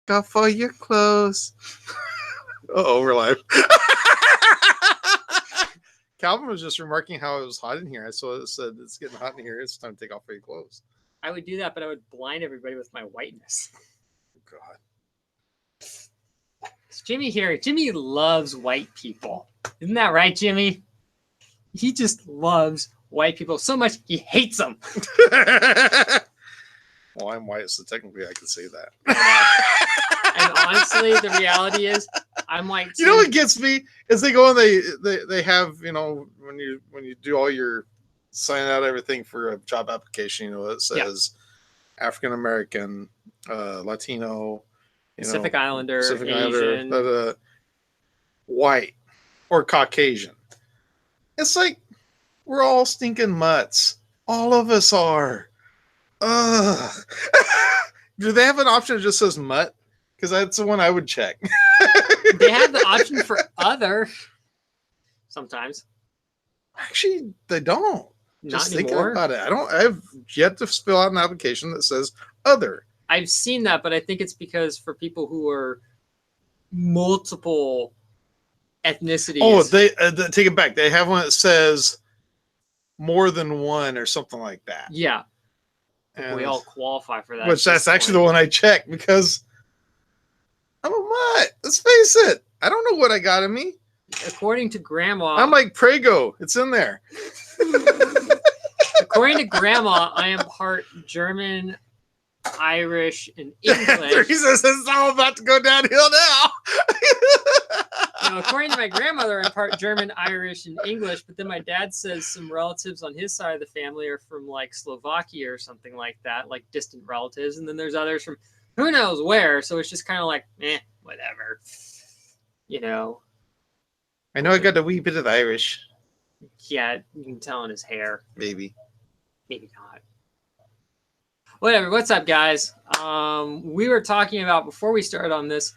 Got for your clothes. Oh, we're live. Calvin was just remarking how it was hot in here. I saw it said it's getting hot in here. It's time to take off your clothes. I would do that, but I would blind everybody with my whiteness. God. It's Jimmy here. Jimmy loves white people. Isn't that right, Jimmy? He just loves white people so much he hates them. Well, I'm white, so technically I can say that. And honestly, the reality is, I'm white too. You know what gets me is they go and they have, you know, when you do all your sign out everything for a job application, you know, it says African American, Latino, Pacific Islander, Asian, white, or Caucasian. It's like we're all stinking mutts. All of us are. Ugh. Do they have an option that just says mutt? Because that's the one I would check. They have the option for other. Sometimes. Actually, they don't. Not anymore. About it. I've yet to fill out an application that says other. I've seen that, but I think it's because for people who are multiple ethnicities. Oh, they take it back. They have one that says more than one or something like that. Yeah. And we all qualify for that. Which that's actually the one I checked because I'm a mutt. Let's face it. I don't know what I got in me. According to Grandma. I'm like Prego. It's in there. According to Grandma, I am part German, Irish, and English. Teresa says it's all about to go downhill now. Now, according to my grandmother, I'm part German, Irish, and English, but then my dad says some relatives on his side of the family are from like Slovakia or something like that, like distant relatives. And then there's others from who knows where. So it's just kind of like, whatever. You know. I know I got a wee bit of Irish. Yeah, you can tell in his hair. Maybe. Maybe not. Whatever. What's up, guys? We were talking about, before we started on this,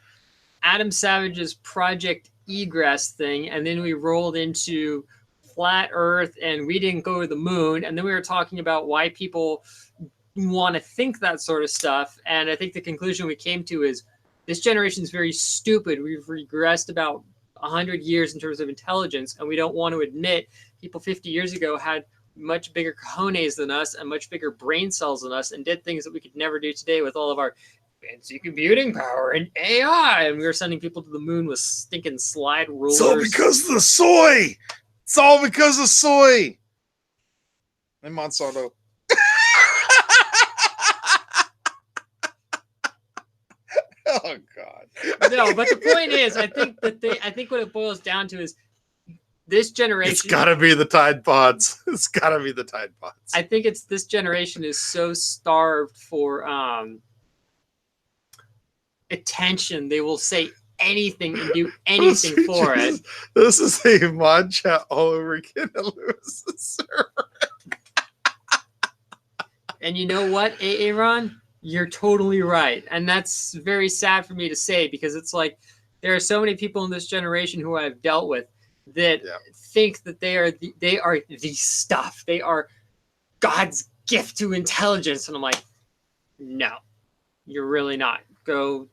Adam Savage's Project Egress thing, and then we rolled into flat Earth, and we didn't go to the moon, and then we were talking about why people want to think that sort of stuff, and I think the conclusion we came to is this generation is very stupid. We've regressed about 100 years in terms of intelligence, and we don't want to admit people 50 years ago had much bigger cojones than us and much bigger brain cells than us and did things that we could never do today with all of our fancy computing power and AI, and we were sending people to the moon with stinking slide rulers. It's all because of the soy. It's all because of soy. And Monsanto. Oh God. No, but the point is, I think what it boils down to is this generation. It's gotta be the Tide Pods. It's gotta be the Tide Pods. I think it's this generation is so starved for attention, they will say anything and do anything for it. This is a mod chat all over again at Lewis's server. And you know what, Aaron? You're totally right. And that's very sad for me to say, because it's like there are so many people in this generation who I've dealt with that think that they are the stuff. They are God's gift to intelligence. And I'm like, no, you're really not. Go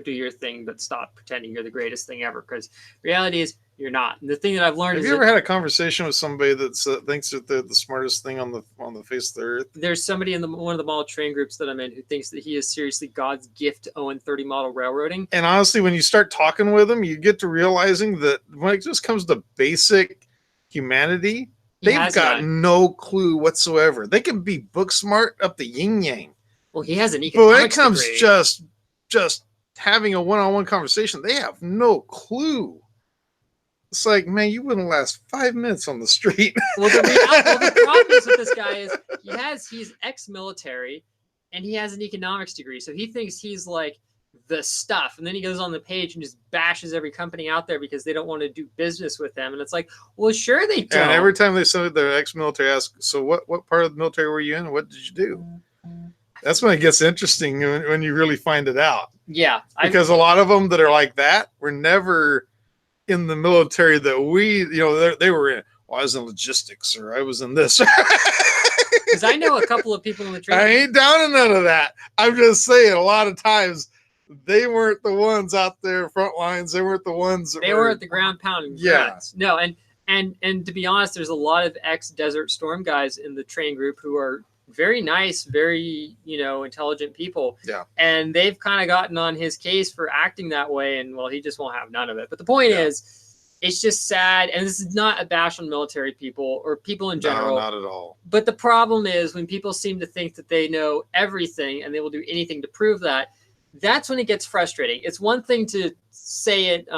do your thing, but stop pretending you're the greatest thing ever, because reality is you're not. And the thing that I've learned have you ever had a conversation with somebody that thinks that they're the smartest thing on the face of the earth? There's somebody in one of the model train groups that I'm in who thinks that he is seriously God's gift to 030 model railroading. And honestly, when you start talking with them, you get to realizing that when it just comes to basic humanity, they've got no clue whatsoever. They can be book smart up the yin yang. Well, he has an economics But when it comes degree. just having a one-on-one conversation, they have no clue. It's like, man, you wouldn't last 5 minutes on the street. Well, the problem is with this guy is he's ex-military and he has an economics degree. So he thinks he's like the stuff. And then he goes on the page and just bashes every company out there because they don't want to do business with them. And it's like, well, sure they don't. And every time they say they're ex-military, ask, so what part of the military were you in? What did you do? That's when it gets interesting, when you really find it out. Yeah. Because a lot of them that are like that were never in the military that we, they were in. Well, I was in logistics, or I was in this. Because I know a couple of people in the training. I ain't down in none of that. I'm just saying, a lot of times They weren't the ones out there front lines. They weren't the ones that They were at the ground pounding. Yeah. Guns. No, and to be honest, there's a lot of ex-Desert Storm guys in the train group who are very nice, very, intelligent people. Yeah. And they've kind of gotten on his case for acting that way, and well, he just won't have none of it. But the point is, it's just sad, and this is not a bash on military people or people in general. No, not at all. But the problem is when people seem to think that they know everything and they will do anything to prove that, that's when it gets frustrating. It's one thing to say it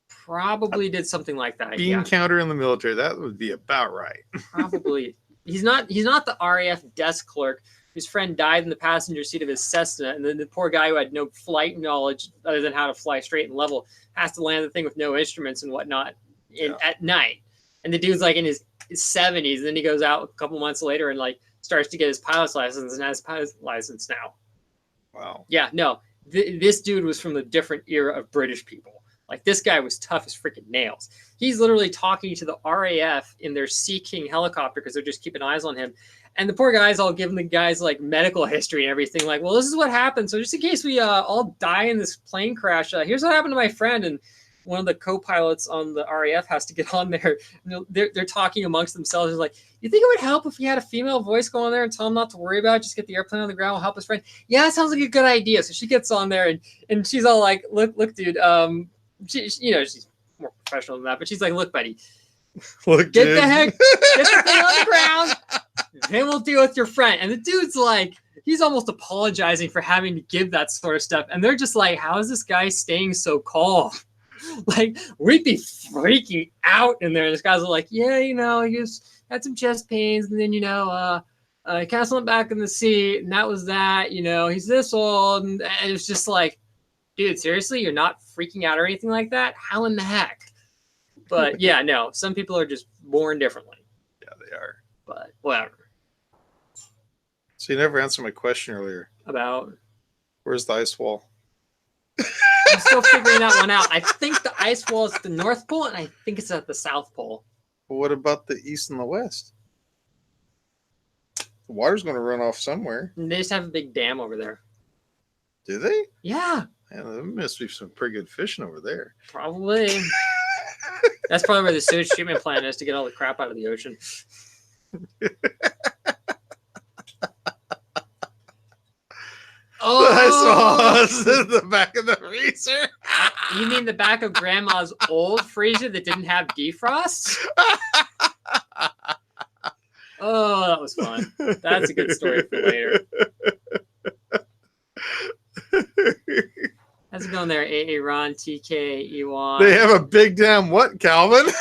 probably did something like that. Bean counter in the military, that would be about right. Probably. He's not the RAF desk clerk whose friend died in the passenger seat of his Cessna, and then the poor guy who had no flight knowledge other than how to fly straight and level has to land the thing with no instruments and whatnot at night. And the dude's like in his 70s, and then he goes out a couple months later and like starts to get his pilot's license and has a pilot's license now. Wow. Yeah, no. This dude was from the different era of British people. Like, this guy was tough as freaking nails. He's literally talking to the RAF in their Sea King helicopter because they're just keeping eyes on him. And the poor guy's all giving the guys like medical history and everything. Like, well, this is what happened. So just in case we all die in this plane crash, here's what happened to my friend. And one of the co-pilots on the RAF has to get on there. They're talking amongst themselves. They're like, you think it would help if we had a female voice go on there and tell him not to worry about it? Just get the airplane on the ground. We'll help his friend. Yeah, that sounds like a good idea. So she gets on there and she's all like, look, dude. She's more professional than that, but she's like, look, buddy, get the thing on the ground. Then we'll deal with your friend. And the dude's like, he's almost apologizing for having to give that sort of stuff. And they're just like, how is this guy staying so calm? Like, we'd be freaking out in there. This guy's like, yeah, he just had some chest pains. And then, he kind of slumped back in the seat. And that was that. He's this old. And it was just like, dude, seriously, you're not freaking out or anything like that? How in the heck? But yeah, no, some people are just born differently. Yeah, they are. But whatever. So you never answered my question earlier. About? Where's the ice wall? I'm still figuring that one out. I think the ice wall is at the North Pole, and I think it's at the South Pole. Well, what about the East and the West? The water's going to run off somewhere. And they just have a big dam over there. Do they? Yeah. Man, there must be some pretty good fishing over there. Probably. That's probably where the sewage treatment plant is to get all the crap out of the ocean. The ice wall is in the back of the freezer. You mean the back of Grandma's old freezer that didn't have defrost? Oh, that was fun. That's a good story for later. How's it going there, AA Ron, TK, Ewan? They have a big damn what, Calvin?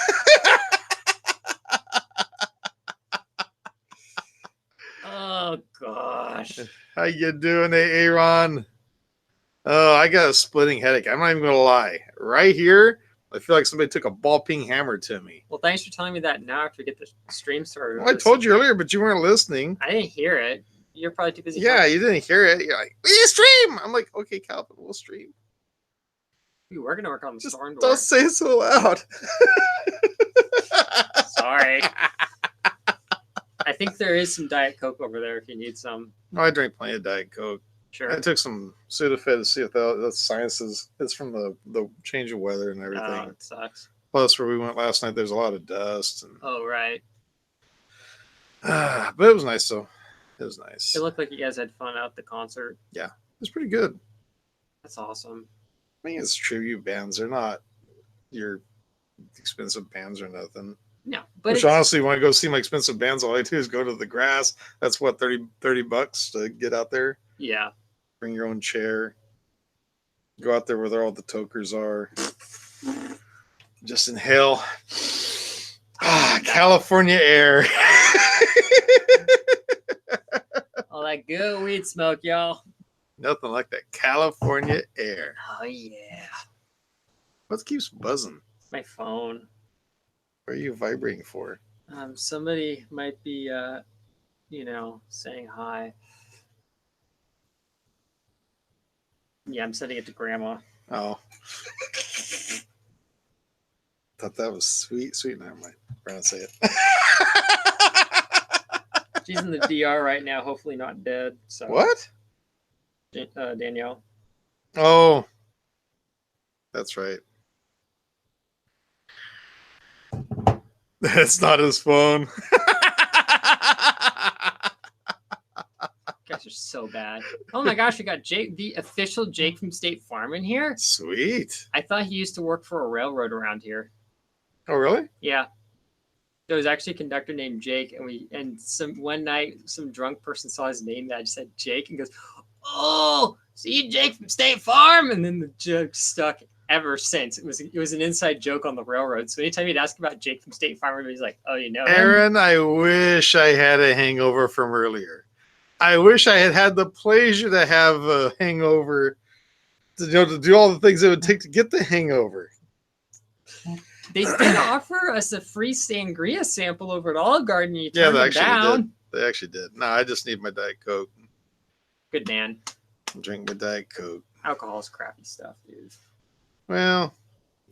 Oh, gosh. How you doing, AA Ron? Oh, I got a splitting headache. I'm not even going to lie. Right here, I feel like somebody took a ball-peen hammer to me. Well, thanks for telling me that now after we get the stream started. Well, I told you earlier, but you weren't listening. I didn't hear it. You're probably too busy. Yeah, you didn't hear it. You're like, we stream. I'm like, okay, Calvin, we'll stream. We were going to work on the storm door. Don't say it so loud. Sorry. I think there is some Diet Coke over there if you need some. No, I drink plenty of Diet Coke. Sure. I took some Sudafed to see if that's sciences. It's from the change of weather and everything. Oh, it sucks. Plus, where we went last night, there's a lot of dust. And, Oh, right. but it was nice, though. It was nice. It looked like you guys had fun out at the concert. Yeah, it was pretty good. That's awesome. I mean, it's tribute bands. They're not your expensive bands or nothing. No, but Which honestly, when I go see my expensive bands, all I do is go to the grass. That's what, $30 to get out there. Yeah. Bring your own chair. Go out there where all the tokers are. Just inhale. California air. All that good weed smoke, y'all. Nothing like that California air. Oh, yeah. What keeps buzzing? My phone. What are you vibrating for? Somebody might be, saying hi. Yeah, I'm sending it to Grandma. Oh. Thought that was sweet. Never mind. We're gonna say it. She's in the DR right now, hopefully not dead. So What? Danielle. Oh, that's right. That's not his phone. You guys are so bad. Oh my gosh, we got Jake, the official Jake from State Farm in here. Sweet. I thought he used to work for a railroad around here. Oh, really? Yeah. There was actually a conductor named Jake, and one night some drunk person saw his name that just said Jake and goes, "Oh, see you, Jake from State Farm," and then the joke stuck ever since. It was an inside joke on the railroad. So anytime you'd ask about Jake from State Farm, everybody's like, "Oh, you know him?" Aaron, I wish I had a hangover from earlier. I wish I had the pleasure to have a hangover, to do all the things it would take to get the hangover. They did offer us a free sangria sample over at Olive Garden. You Yeah, turned they them actually down. did. They actually did. No, I just need my Diet Coke. Good man. Drink my Diet Coke. Alcohol's crappy stuff, dude. Well,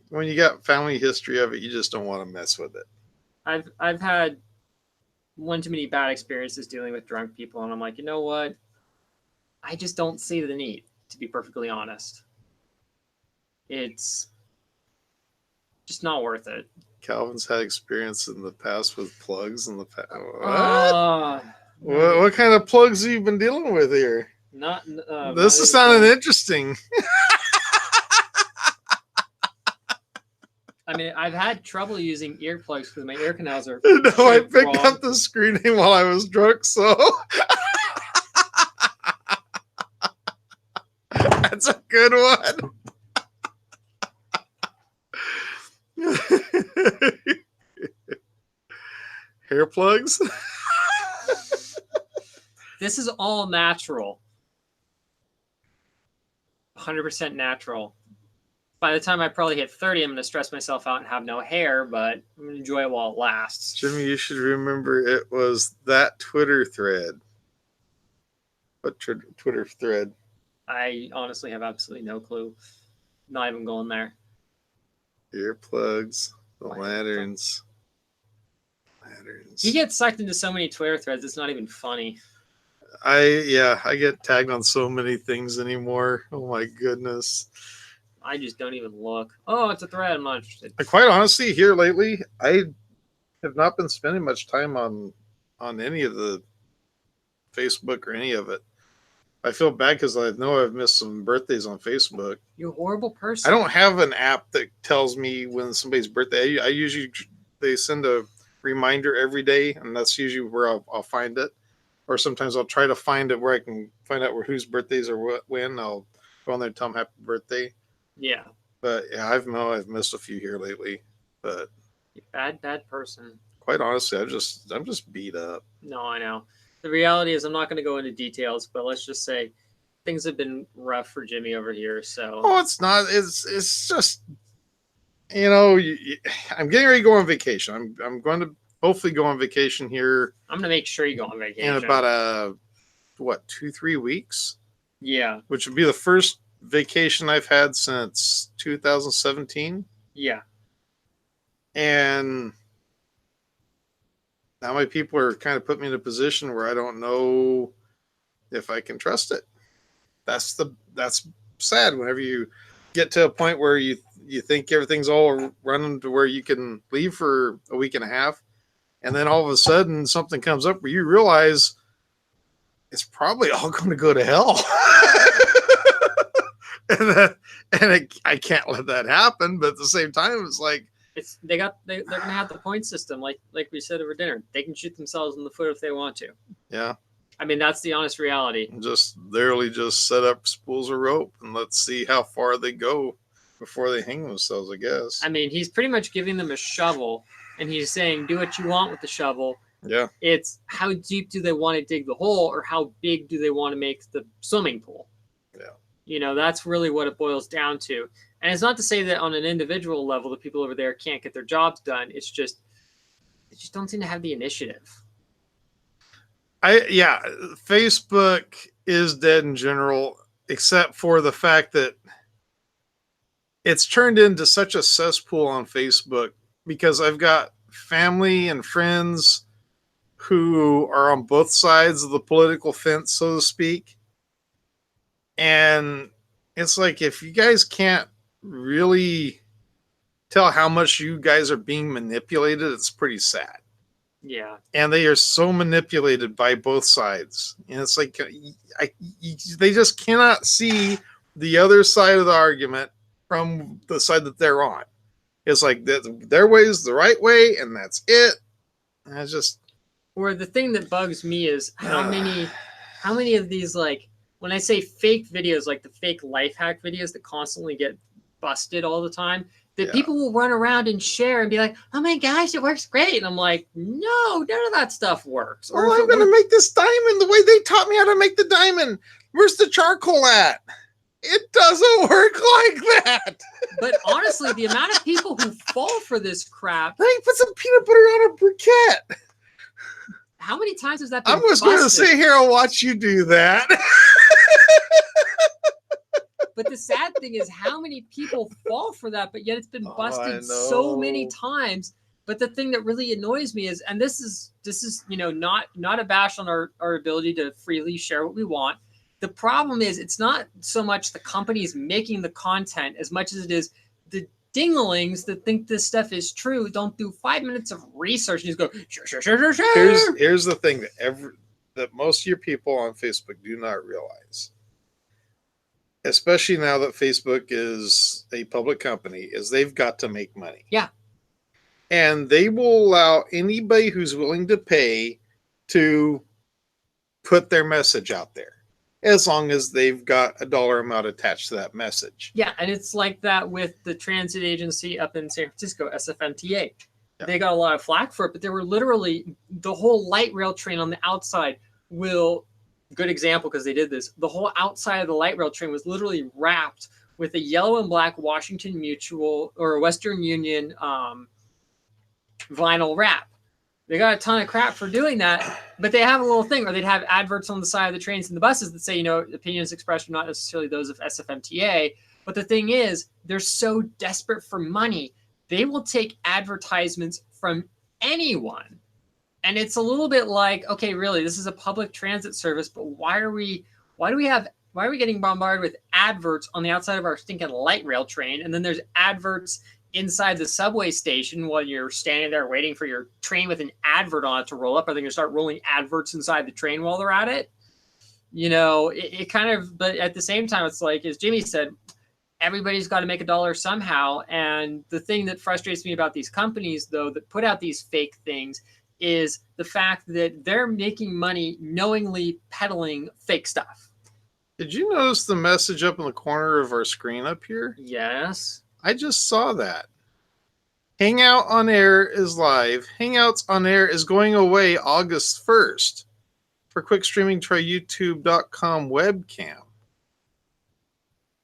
when you got family history of it, you just don't want to mess with it. I've had one too many bad experiences dealing with drunk people, and I'm like, you know what? I just don't see the need, to be perfectly honest. It's just not worth it. Calvin's had experience in the past with plugs in the past. What kind of plugs have you been dealing with here? This is sounding interesting. I mean, I've had trouble using earplugs because my ear canals are. No, I picked up the screen name while I was drunk, so that's a good one. Hair plugs? This is all natural. 100% natural. By the time I probably hit 30, I'm going to stress myself out and have no hair, but I'm going to enjoy it while it lasts. Jimmy, you should remember it was that Twitter thread. What Twitter thread? I honestly have absolutely no clue. Not even going there. Earplugs, the lanterns. He gets sucked into so many Twitter threads, it's not even funny. I get tagged on so many things anymore. Oh my goodness. I just don't even look. Oh, it's a thread. I'm not interested. Quite honestly, here lately, I have not been spending much time on any of the Facebook or any of it. I feel bad because I know I've missed some birthdays on Facebook. You're a horrible person. I don't have an app that tells me when somebody's birthday. I usually, they send a reminder every day, and that's usually where I'll find it. Or sometimes I'll try to find it where I can find out whose birthdays are when. I'll go on there and tell them happy birthday. Yeah. But yeah, I've missed a few here lately. But you're bad person. Quite honestly, I'm just beat up. No, I know. The reality is I'm not going to go into details, but let's just say things have been rough for Jimmy over here. So it's not. It's just, I'm getting ready to go on vacation. I'm going to hopefully go on vacation here. I'm going to make sure you go on vacation in about 2-3 weeks. Yeah, which would be the first vacation I've had since 2017. Yeah, and now my people are kind of putting me in a position where I don't know if I can trust it. That's sad whenever you get to a point where you think everything's all running to where you can leave for a week and a half, and then all of a sudden something comes up where you realize it's probably all going to go to hell. I can't let that happen, but at the same time it's like they're gonna have the point system like we said over dinner. They can shoot themselves in the foot if they want to. Yeah, I mean that's the honest reality. Just literally just set up spools of rope and let's see how far they go before they hang themselves, I guess. I mean, he's pretty much giving them a shovel and he's saying do what you want with the shovel. Yeah, it's how deep do they want to dig the hole or how big do they want to make the swimming pool. Yeah, that's really what it boils down to. And it's not to say that on an individual level, the people over there can't get their jobs done. It's just, they just don't seem to have the initiative. Facebook is dead in general, except for the fact that it's turned into such a cesspool on Facebook because I've got family and friends who are on both sides of the political fence, so to speak. And It's like if you guys can't really tell how much you guys are being manipulated, it's pretty sad. Yeah. And they are so manipulated by both sides. And it's like they just cannot see the other side of the argument from the side that they're on. It's like their way is the right way, and that's it. And it's just. Or the thing that bugs me is how many of these, like, when I say fake videos, like the fake life hack videos that constantly get busted all the time, that people will run around and share and be like, oh my gosh, it works great. And I'm like, no, none of that stuff works. Or I'm going to make this diamond the way they taught me how to make the diamond. Where's the charcoal at? It doesn't work like that. But honestly, the amount of people who fall for this crap. Hey, put some peanut butter on a briquette. How many times has that been I'm just going to sit here and watch you do that. But the sad thing is how many people fall for that, but yet it's been busted so many times. But the thing that really annoys me is, and this is not a bash on our ability to freely share what we want. The problem is it's not so much the companies making the content as much as it is the dinglings that think this stuff is true, don't do 5 minutes of research and just go, sure. Here's the thing that most of your people on Facebook do not realize, especially now that Facebook is a public company, is they've got to make money. Yeah. And they will allow anybody who's willing to pay to put their message out there, as long as they've got a dollar amount attached to that message. Yeah, and it's like that with the transit agency up in San Francisco, SFMTA. Yeah. They got a lot of flack for it, but they were literally, the whole light rail train on the outside good example because they did this, the whole outside of the light rail train was literally wrapped with a yellow and black Washington Mutual or Western Union vinyl wrap. They got a ton of crap for doing that, but they have a little thing, or they'd have adverts on the side of the trains and the buses that say, opinions expressed are not necessarily those of SFMTA. But the thing is, they're so desperate for money, they will take advertisements from anyone. And it's a little bit like, okay, really, this is a public transit service, but why are we getting bombarded with adverts on the outside of our stinking light rail train? And then there's adverts inside the subway station while you're standing there waiting for your train with an advert on it to roll up. Are they going to start rolling adverts inside the train while they're at it? It kind of, but at the same time, it's like, as Jimmy said, everybody's got to make a dollar somehow. And the thing that frustrates me about these companies, though, that put out these fake things is the fact that they're making money knowingly peddling fake stuff. Did you notice the message up in the corner of our screen up here? Yes. I just saw that. Hangout on Air is live. Hangouts on Air is going away August 1st. For quick streaming, try youtube.com webcam.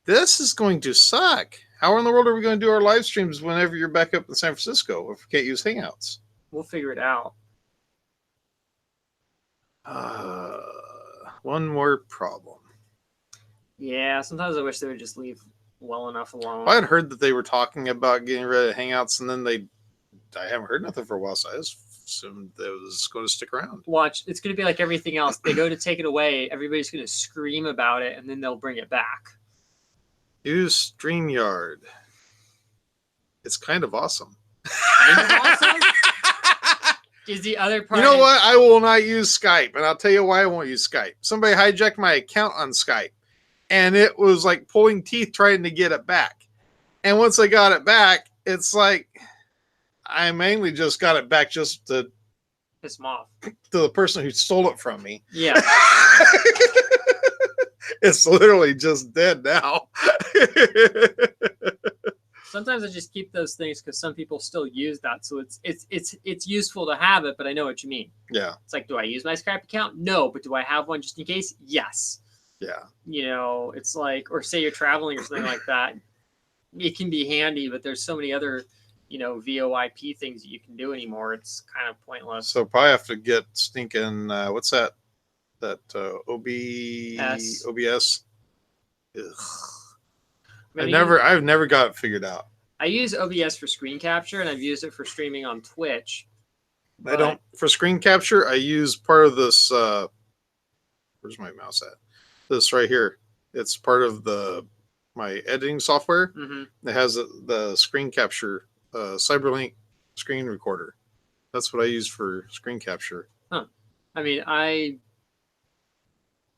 This is going to suck. How in the world are we going to do our live streams whenever you're back up in San Francisco if we can't use Hangouts? We'll figure it out. One more problem. Yeah, sometimes I wish they would just leave well enough alone. I had heard that they were talking about getting rid of Hangouts, and then I haven't heard nothing for a while, so I just assumed that it was going to stick around. Watch, it's going to be like everything else. They go to take it away, everybody's going to scream about it, and then they'll bring it back. Use StreamYard. It's kind of awesome. Kind of awesome? Is the other part? You know what? I will not use Skype, and I'll tell you why I won't use Skype. Somebody hijacked my account on Skype, and it was like pulling teeth trying to get it back. And once I got it back, it's like I mainly just got it back just to piss them off. To the person who stole it from me. Yeah. It's literally just dead now. Sometimes I just keep those things because some people still use that, so it's useful to have it. But I know what you mean. Yeah. It's like, do I use my Skype account? No, but do I have one just in case? Yes. Yeah. It's like, or say you're traveling or something like that. It can be handy, but there's so many other, VoIP things that you can do anymore. It's kind of pointless. So probably have to get stinking. What's that? That OBS. I've never got it figured out. I use OBS for screen capture, and I've used it for streaming on Twitch. I don't for screen capture. I use part of this. Where's my mouse at? This right here. It's part of the my editing software. Hmm. It has the screen capture, CyberLink screen recorder. That's what I use for screen capture. I mean,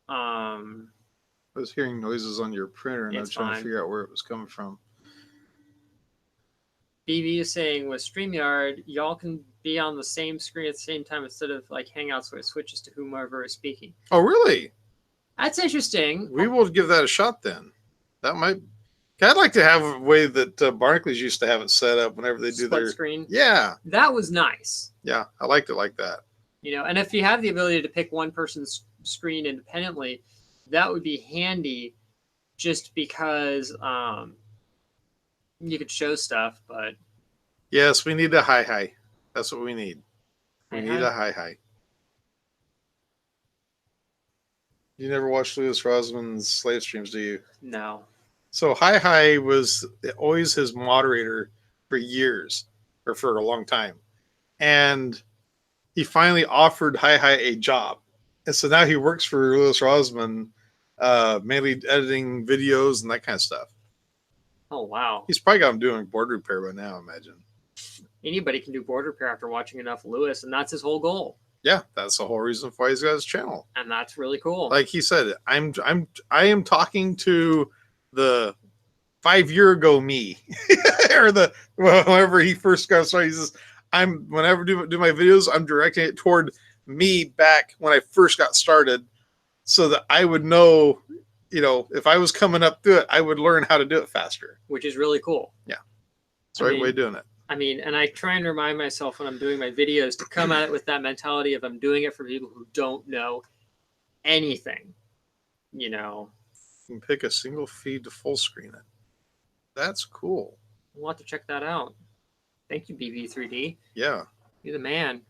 um, I was hearing noises on your printer, and I was It's trying to fine. figure out where it was coming from. BB is saying with StreamYard, y'all can be on the same screen at the same time instead of like Hangouts where it switches to whomever is speaking. Oh, really? That's interesting. We will give that a shot then. That might. I'd like to have a way that Barclays used to have it set up whenever they do Split their screen. Yeah, That was nice. yeah. I liked it like that. You know, and if you have the ability to pick one person's screen independently, that would be handy just because you could show stuff, but Yes, we need a hi. That's what we need. We need a hi. You never watched Louis Rosman's slave streams, do you? No. So hi was always his moderator for years, or for a long time, and he finally offered hi a job, and so now he works for Louis Rosman, mainly editing videos and that kind of stuff. Oh wow. He's probably got him doing board repair by now, I imagine. Anybody can do board repair after watching enough Lewis, and that's his whole goal. Yeah, that's the whole reason why he's got his channel. And that's really cool. Like he said, I am talking to the 5 year ago me, or whenever he first got started. He says, whenever I do my videos, I'm directing it toward me back when I first got started, so that I would know, if I was coming up through it, I would learn how to do it faster. Which is really cool. Yeah, it's the right way of doing it. I mean, and I try and remind myself when I'm doing my videos to come at it with that mentality of I'm doing it for people who don't know anything. You know, You can pick a single feed to full screen it. That's cool. We'll have to check that out. Thank you, BB3D. Yeah. You're the man.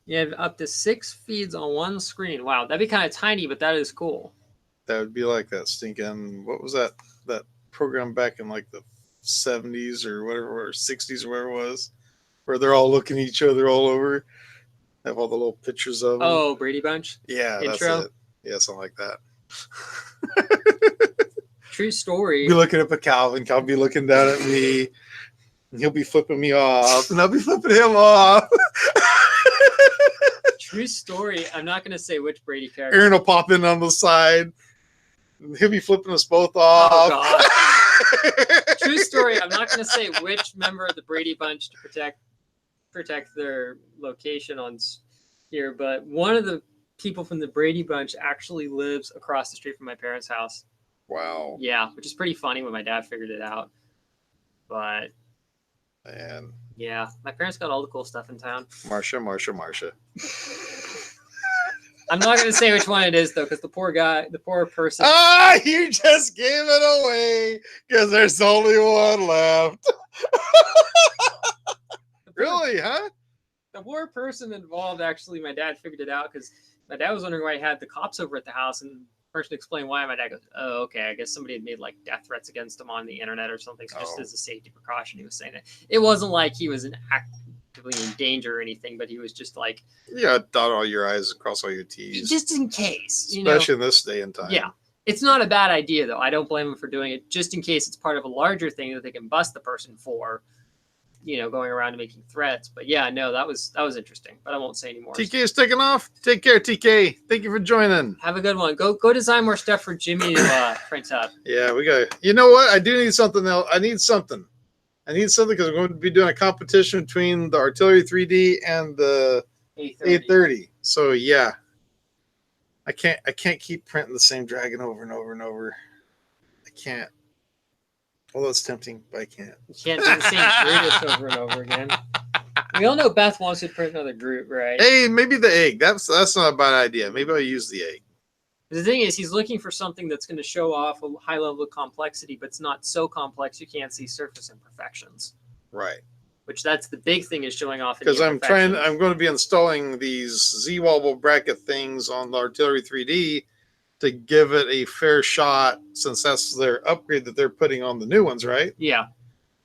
You have up to 6 feeds on one screen. Wow, that'd be kind of tiny, but that is cool. That would be like that stinking, what was that program back in like the 70s or whatever, or 60s or whatever it was, where they're all looking at each other all over. Have all the little pictures of them. Oh, Brady Bunch? Yeah, Intro? that's it. Yeah, something like that. True story. Be looking up at Calvin be looking down at me, and he'll be flipping me off, and I'll be flipping him off. True story. I'm not going to say which Brady character. Aaron will pop in on the side, and he'll be flipping us both off. Oh, God. True story. I'm not going to say which member of the Brady Bunch to protect their location on here, but one of the people from the Brady Bunch actually lives across the street from my parents' house. Wow. Yeah, which is pretty funny when my dad figured it out. But Man. Yeah, my parents got all the cool stuff in town. Marsha. I'm not going to say which one it is, though, because the poor person. Ah, you just gave it away because there's only one left. Really, huh? The poor person involved, actually, my dad figured it out because my dad was wondering why he had the cops over at the house, and the person explained why. My dad goes, "Oh, okay, I guess somebody had made like death threats against him on the internet or something." So just as a safety precaution, he was saying it. It wasn't like he was actively in danger or anything, but he was just like, yeah, dot all your I's and cross all your T's, just in case, especially in this day and time. Yeah, it's not a bad idea though. I don't blame him for doing it, just in case it's part of a larger thing that they can bust the person for. Going around and making threats. But yeah, no, that was interesting. But I won't say anymore. TK is taking off. Take care, TK. Thank you for joining. Have a good one. Go design more stuff for Jimmy to print up. Yeah, we got. You know what? I do need something else. I need something because we're going to be doing a competition between the Artillery 3D and the 830. So yeah, I can't keep printing the same dragon over and over and over. I can't. Well, that's tempting, but I can't. You can't do the same Brutus over and over again. We all know Beth wants to print another Groot, right? Hey, maybe the egg. That's not a bad idea. Maybe I'll use the egg. The thing is, he's looking for something that's going to show off a high level of complexity, but it's not so complex you can't see surface imperfections. Right. Which that's the big thing, is showing off. Because I'm going to be installing these Z-wobble bracket things on the Artillery 3D to give it a fair shot, since that's their upgrade that they're putting on the new ones, right? Yeah.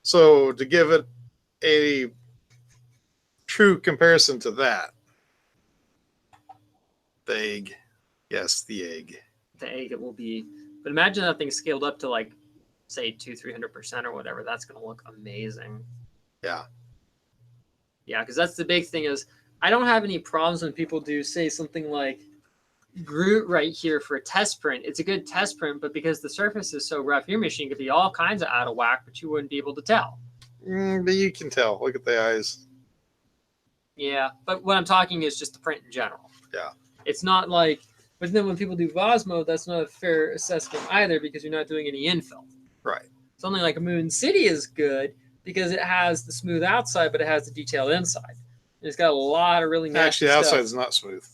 So to give it a true comparison to that, the egg. Yes, the egg. The egg will be But imagine that thing scaled up to like, say, 200-300% or whatever. That's going to look amazing. Yeah. Yeah, because that's the big thing is I don't have any problems when people do say something like Groot right here for a test print. It's a good test print, but because the surface is so rough, your machine could be all kinds of out of whack, but you wouldn't be able to tell. But you can tell. Look at the eyes. Yeah, but what I'm talking is just the print in general. Yeah. It's not like, but then when people do Vosmo, that's not a fair assessment either because you're not doing any infill. Right. Something like a Moon City is good because it has the smooth outside, but it has the detailed inside. And it's got a lot of really nasty Actually, the stuff. outside is not smooth.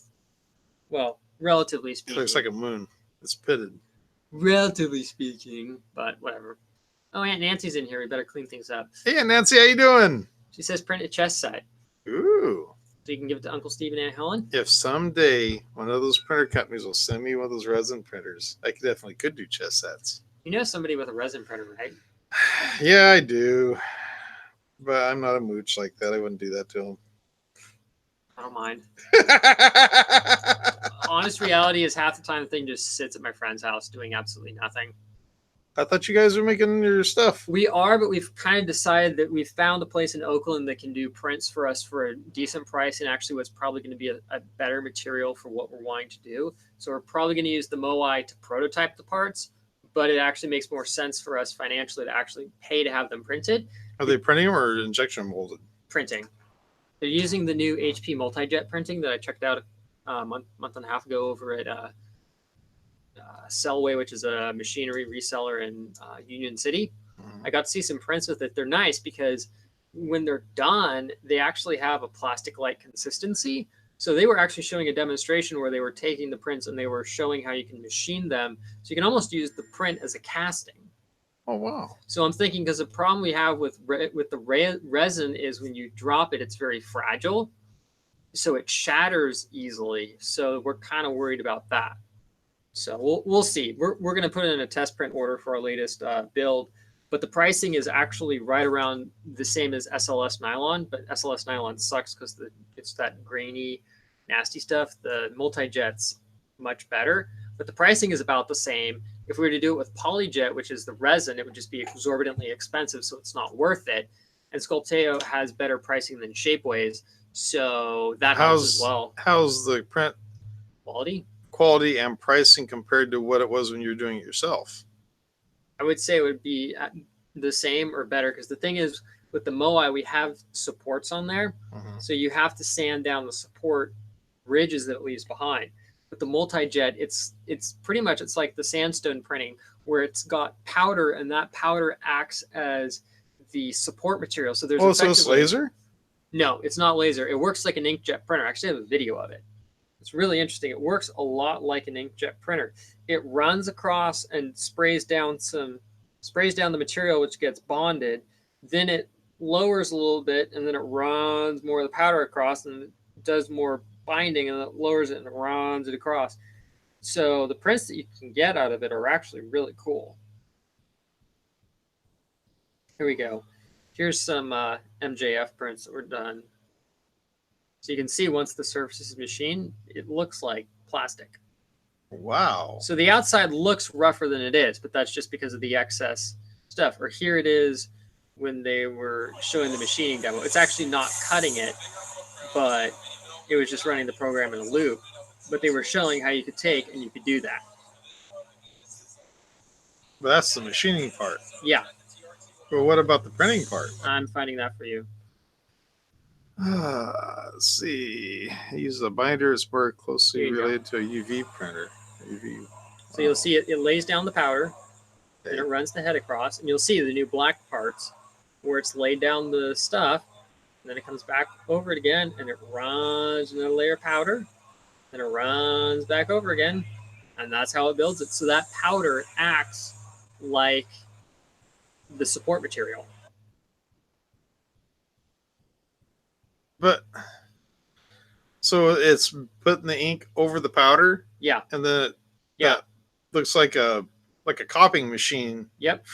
Well, relatively It speaking. looks like a moon. It's pitted. Relatively speaking, but whatever. Oh, Aunt Nancy's in here. We better clean things up. Hey, Nancy, how you doing? She says print a chest side. Ooh. So you can give it to Uncle Steve and Aunt Helen. If someday one of those printer companies will send me one of those resin printers, I could do chess sets. You know somebody with a resin printer, right? Yeah, I do. But I'm not a mooch like that. I wouldn't do that to him. I don't mind. Honest reality is half the time the thing just sits at my friend's house doing absolutely nothing. I thought you guys were making your stuff. We are, but we've kind of decided that we've found a place in Oakland that can do prints for us for a decent price and actually what's probably going to be a better material for what we're wanting to do. So we're probably going to use the Moai to prototype the parts, but it actually makes more sense for us financially to actually pay to have them printed. Are they printing them or injection molded? Printing. They're using the new HP multi-jet printing that I checked out a month and a half ago over at Selway, which is a machinery reseller in Union City. I got to see some prints with it. They're nice because when they're done, they actually have a plastic-like consistency. So they were actually showing a demonstration where they were taking the prints and they were showing how you can machine them. So you can almost use the print as a casting. Oh, wow. So I'm thinking because the problem we have with the resin is when you drop it, it's very fragile. So it shatters easily. So we're kind of worried about that. So we'll see. We're going to put in a test print order for our latest build, but the pricing is actually right around the same as SLS nylon, but SLS nylon sucks because it's that grainy, nasty stuff. The multi-jet's much better, but the pricing is about the same. If we were to do it with Polyjet, which is the resin, it would just be exorbitantly expensive, so it's not worth it. And Sculpteo has better pricing than Shapeways, so that helps as well. How's the print quality and pricing compared to what it was when you were doing it yourself? I would say it would be the same or better because the thing is with the Moai, we have supports on there. So you have to sand down the support ridges that it leaves behind. With the multi-jet, it's pretty much, it's like the sandstone printing where it's got powder and that powder acts as the support material. So there's so it's laser? No, it's not laser. It works like an inkjet printer. I actually have a video of it. It's really interesting. It works a lot like an inkjet printer. It runs across and sprays down the material, which gets bonded. Then it lowers a little bit, and then it runs more of the powder across, and it does more binding, and it lowers it and it runs it across. So the prints that you can get out of it are actually really cool. Here we go. Here's some MJF prints that were done. So you can see once the surface is machined, it looks like plastic. Wow. So the outside looks rougher than it is, but that's just because of the excess stuff. Or here it is when they were showing the machining demo. It's actually not cutting it, but it was just running the program in a loop. But they were showing how you could take and you could do that. But that's the machining part. Yeah. Well, what about the printing part? I'm finding that for you. Let's see. I use a binder is more closely related to a UV printer. So you'll see it lays down the powder, and it runs the head across, and you'll see the new black parts where it's laid down the stuff, and then it comes back over it again, and it runs another layer of powder, and it runs back over again, and that's how it builds it. So that powder acts like the support material. But so it's putting the ink over the powder, yeah, and then that looks like a copying machine. Yep.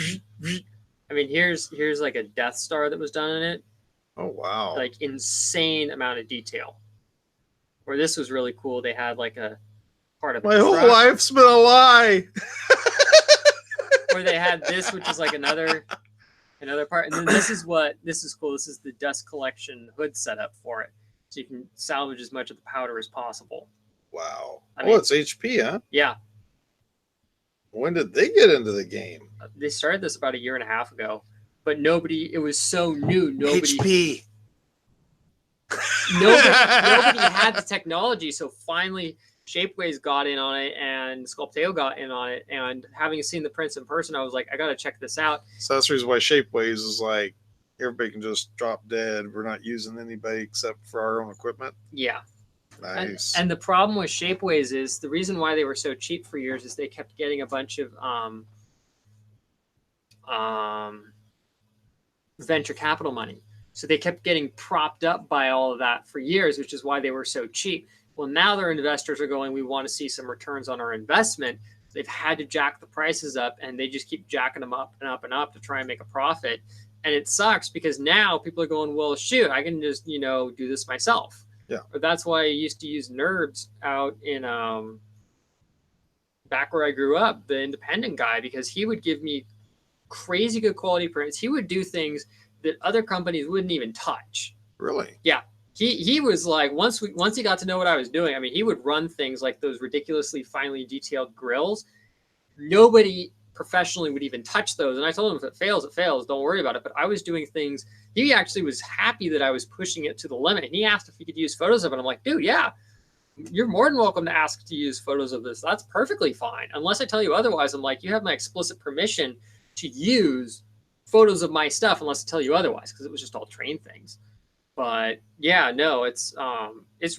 I mean, here's like a Death Star that was done in it. Oh wow! Like insane amount of detail. Where this was really cool. They had like a part of my whole life's been a lie. or they had this, which is like another part. And then this is cool. This is the dust collection hood setup for it, so you can salvage as much of the powder as possible. Wow. I mean, it's HP, huh? Yeah. When did they get into the game? They started this about 1.5 years ago, but it was so new. HP. Nobody had the technology. So finally, Shapeways got in on it and Sculpteo got in on it. And having seen the prints in person, I was like, I got to check this out. So that's the reason why Shapeways is like, everybody can just drop dead. We're not using anybody except for our own equipment. Yeah. Nice. And the problem with Shapeways is the reason why they were so cheap for years is they kept getting a bunch of venture capital money. So they kept getting propped up by all of that for years, which is why they were so cheap. Well, now their investors are going, we want to see some returns on our investment. They've had to jack the prices up, and they just keep jacking them up and up and up to try and make a profit. And it sucks because now people are going, well, shoot, I can just, do this myself. Yeah. But that's why I used to use Nerds out in back where I grew up, the independent guy, because he would give me crazy good quality prints. He would do things that other companies wouldn't even touch. Really? Yeah. He was like, once he got to know what I was doing, I mean, he would run things like those ridiculously finely detailed grills. Nobody professionally would even touch those. And I told him, if it fails, it fails. Don't worry about it. But I was doing things. He actually was happy that I was pushing it to the limit. And he asked if he could use photos of it. I'm like, dude, yeah, you're more than welcome to ask to use photos of this. That's perfectly fine. Unless I tell you otherwise, I'm like, you have my explicit permission to use photos of my stuff unless I tell you otherwise, because it was just all train things. But yeah, no, it's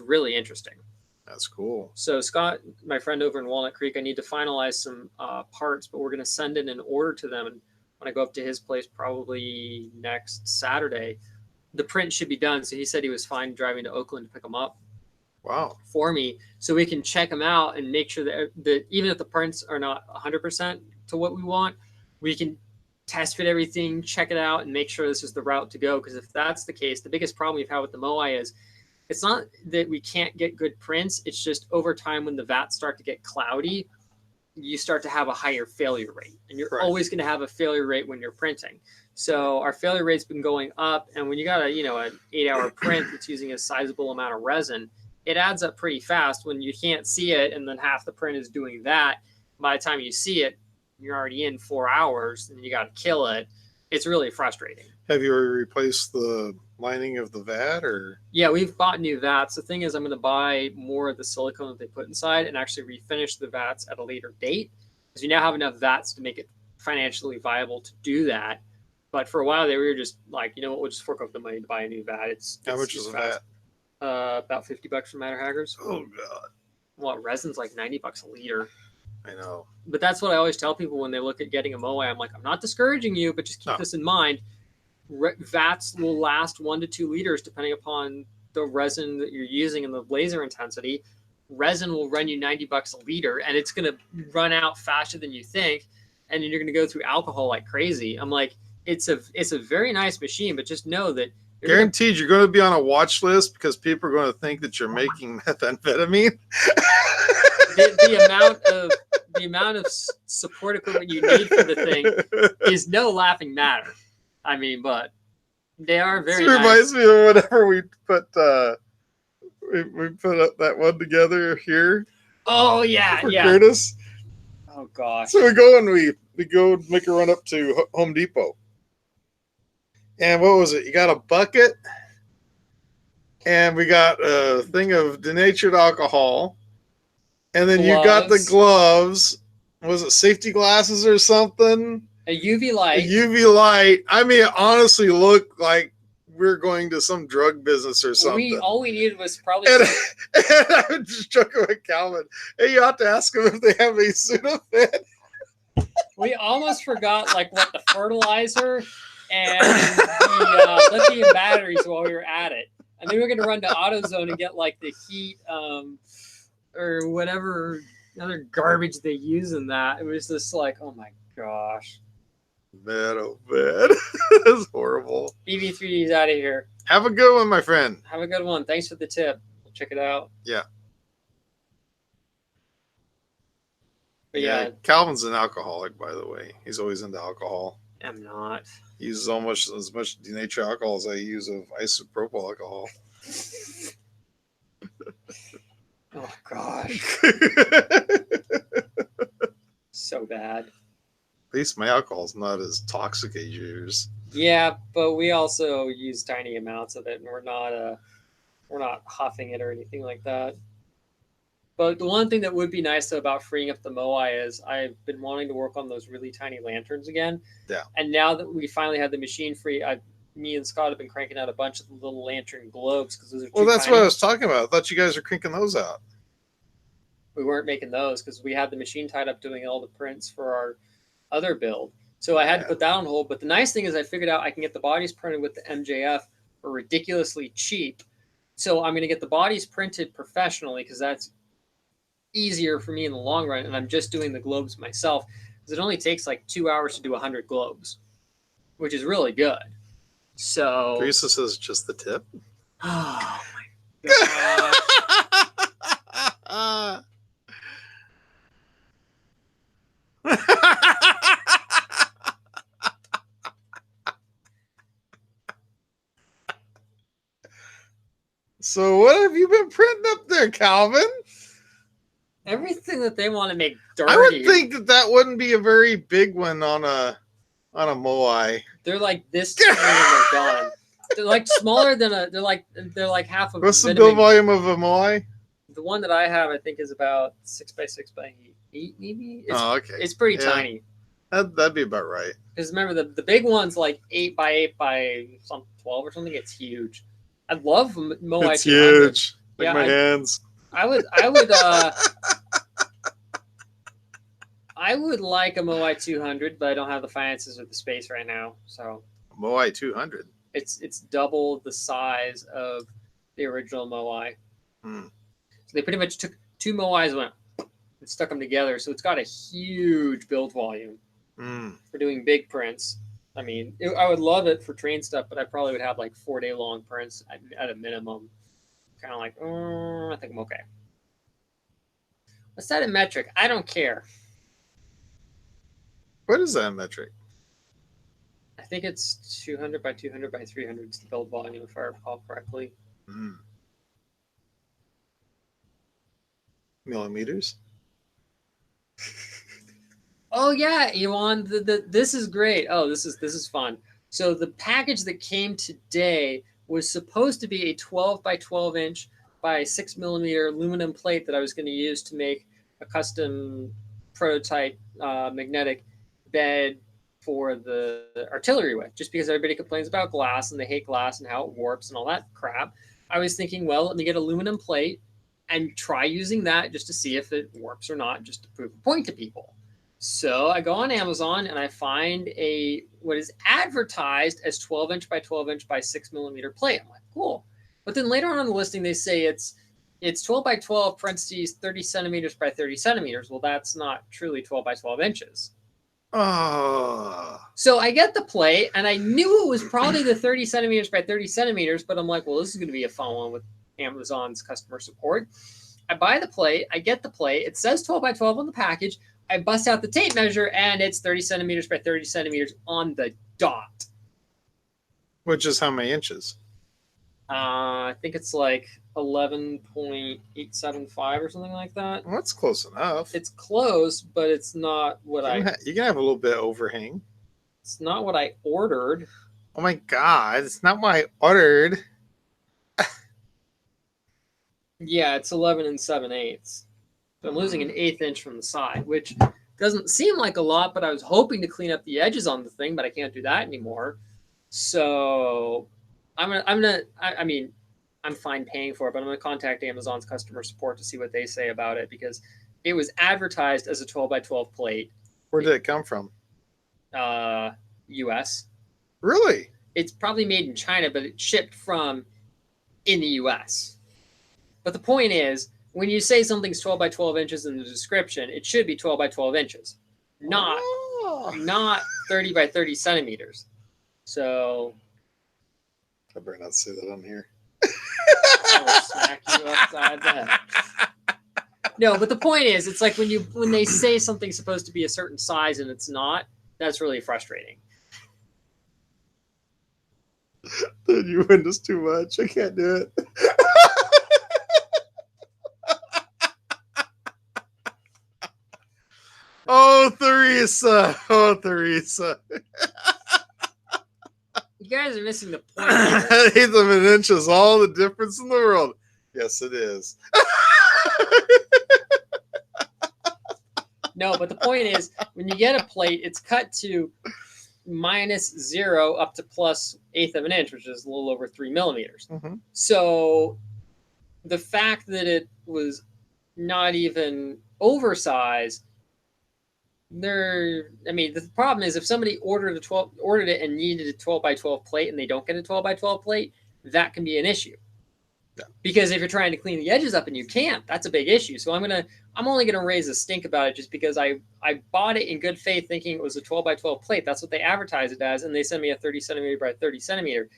really interesting. That's cool. So Scott, my friend over in Walnut Creek, I need to finalize some parts, but we're going to send in an order to them. And when I go up to his place, probably next Saturday, the print should be done. So he said he was fine driving to Oakland to pick them up. Wow. For me, so we can check them out and make sure that even if the prints are not 100% to what we want, we can test fit everything, check it out, and make sure this is the route to go. Because if that's the case, the biggest problem we've had with the Moai is it's not that we can't get good prints. It's just over time when the vats start to get cloudy, you start to have a higher failure rate. And you're always going to have a failure rate when you're printing. So our failure rate's been going up. And when you got an 8-hour print that's using a sizable amount of resin, it adds up pretty fast when you can't see it. And then half the print is doing that. By the time you see it, you're already in 4 hours and you got to kill it. It's really frustrating. Have you already replaced the lining of the vat, or? Yeah, we've bought new vats. The thing is, I'm going to buy more of the silicone that they put inside and actually refinish the vats at a later date, because you now have enough vats to make it financially viable to do that. But for a while, they were just like, you know what, we'll just fork up the money to buy a new vat. How much is a vat? About $50 from Matter Haggers. Oh God. Well, resin's like $90 a liter. I know. But that's what I always tell people when they look at getting a Moai. I'm like, I'm not discouraging you, but just keep this in mind. Vats will last 1 to 2 liters depending upon the resin that you're using and the laser intensity. Resin will run you $90 a liter, and it's going to run out faster than you think, and then you're going to go through alcohol like crazy. I'm like, it's a very nice machine, but just know that guaranteed you're going to be on a watch list because people are going to think that you're making methamphetamine. the amount of support equipment you need for the thing is no laughing matter. I mean, but they are very. It reminds me of whenever we put we put up that one together here. Oh yeah, for yeah. Curtis. Oh gosh. So we go and we go make a run up to Home Depot. And what was it? You got a bucket, and we got a thing of denatured alcohol, and then you got the gloves. Was it safety glasses or something? A UV light. A UV light. I mean, it honestly looked like we're going to some drug business or something. All we needed was probably. And I was just joking with Calvin. Hey, you ought to ask them if they have a Sudafed. We almost forgot like what the fertilizer and the lithium batteries while we were at it, and then we were going to run to AutoZone and get like the heat or whatever other garbage they use in that. It was just like, oh my gosh. Man, oh man. That's horrible. BB3D is out of here. Have a good one, my friend. Have a good one. Thanks for the tip. We'll check it out. Yeah. But yeah, Calvin's an alcoholic, by the way. He's always into alcohol. I'm not. He uses almost as much denatured alcohol as I use of isopropyl alcohol. Oh gosh, so bad. At least my alcohol's not as toxic as yours. Yeah, but we also use tiny amounts of it, and we're not huffing it or anything like that. But the one thing that would be nice though about freeing up the Moai is I've been wanting to work on those really tiny lanterns again. Yeah. And now that we finally had the machine free, me and Scott have been cranking out a bunch of little lantern globes because those are Well, too that's tiny. what I was talking about. I thought you guys were cranking those out. We weren't making those because we had the machine tied up doing all the prints for our other build. So I had to put that on hold. But the nice thing is I figured out I can get the bodies printed with the MJF for ridiculously cheap. So I'm going to get the bodies printed professionally because that's easier for me in the long run. And I'm just doing the globes myself because it only takes like 2 hours to do 100 globes, which is really good. So Teresa says just the tip. Oh my god. So what have you been printing up there, Calvin? Everything that they want to make dirty. I would think that wouldn't be a very big one on a Moai. They're like this tiny and they're gone. They're like smaller than a. They're like half of. What's the build volume of a Moai? The one that I have, I think, is about 6x6x8, maybe. Okay. It's pretty tiny. That'd be about right. Because remember, the big one's like 8x8 by some 12 or something. It's huge. I love Moai. It's huge. Like Yeah, my hands. I would like a Moai 200, but I don't have the finances or the space right now. So Moai 200. it's double the size of the original Moai. Hmm. So they pretty much took two Moais, went and stuck them together. So it's got a huge build volume for doing big prints. I mean, I would love it for train stuff, but I probably would have like 4-day long prints at a minimum. Kind of like, I think I'm okay. What's that in metric? I don't care. What is that in metric? I think it's 200 by 200 by 300 is the build volume, if I recall correctly. Millimeters? Oh yeah, Elon, this is great. Oh, this is fun. So the package that came today was supposed to be a 12 by 12 inch by 6 millimeter aluminum plate that I was going to use to make a custom prototype magnetic bed for the artillery with, just because everybody complains about glass and they hate glass and how it warps and all that crap. I was thinking, well, let me get aluminum plate and try using that just to see if it warps or not, just to prove a point to people. So I go on Amazon and I find what is advertised as 12 inch by 12 inch by 6 millimeter plate. I'm like, cool. But then later on the listing, they say it's 12 by 12 parentheses 30 centimeters by 30 centimeters. Well, that's not truly 12 by 12 inches. Oh. So I get the plate and I knew it was probably the 30 centimeters by 30 centimeters, but I'm like, well, this is going to be a fun one with Amazon's customer support. I buy the plate. I get the plate. It says 12 by 12 on the package. I bust out the tape measure and it's 30 centimeters by 30 centimeters on the dot. Which is how many inches? I think it's like 11.875 or something like that. Well, that's close enough. It's close, but it's not what you can have a little bit of overhang. It's not what I ordered. Oh my god, it's not what I ordered. Yeah, it's 11 7/8. So I'm losing an 1/8 inch from the side, which doesn't seem like a lot, but I was hoping to clean up the edges on the thing, but I can't do that anymore. So I'm fine paying for it, but I'm gonna contact Amazon's customer support to see what they say about it, because it was advertised as a 12 by 12 plate. Where did it come from? US. Really? It's probably made in China, but it shipped from in the US. But the point is, when you say something's 12 by 12 inches in the description, it should be 12 by 12 inches, not 30 by 30 centimeters. So I better not say that on here. I will smack you upside the head. No, but the point is, it's like when they say something's supposed to be a certain size and it's not, that's really frustrating. Dude, you win this too much. I can't do it. Oh, Theresa. Oh, Theresa. You guys are missing the point here. 1/8 of an inch is all the difference in the world. Yes, it is. No, but the point is, when you get a plate, it's cut to -0 up to +1/8 of an inch, which is a little over 3 millimeters. Mhm. So the fact that it was not even oversized, the problem is if somebody ordered it and needed a 12 by 12 plate and they don't get a 12 by 12 plate, that can be an issue. Yeah. Because if you're trying to clean the edges up and you can't, that's a big issue. So I'm only gonna raise a stink about it just because I bought it in good faith thinking it was a 12 by 12 plate. That's what they advertise it as, and they sent me a 30 centimeter by 30 centimeter.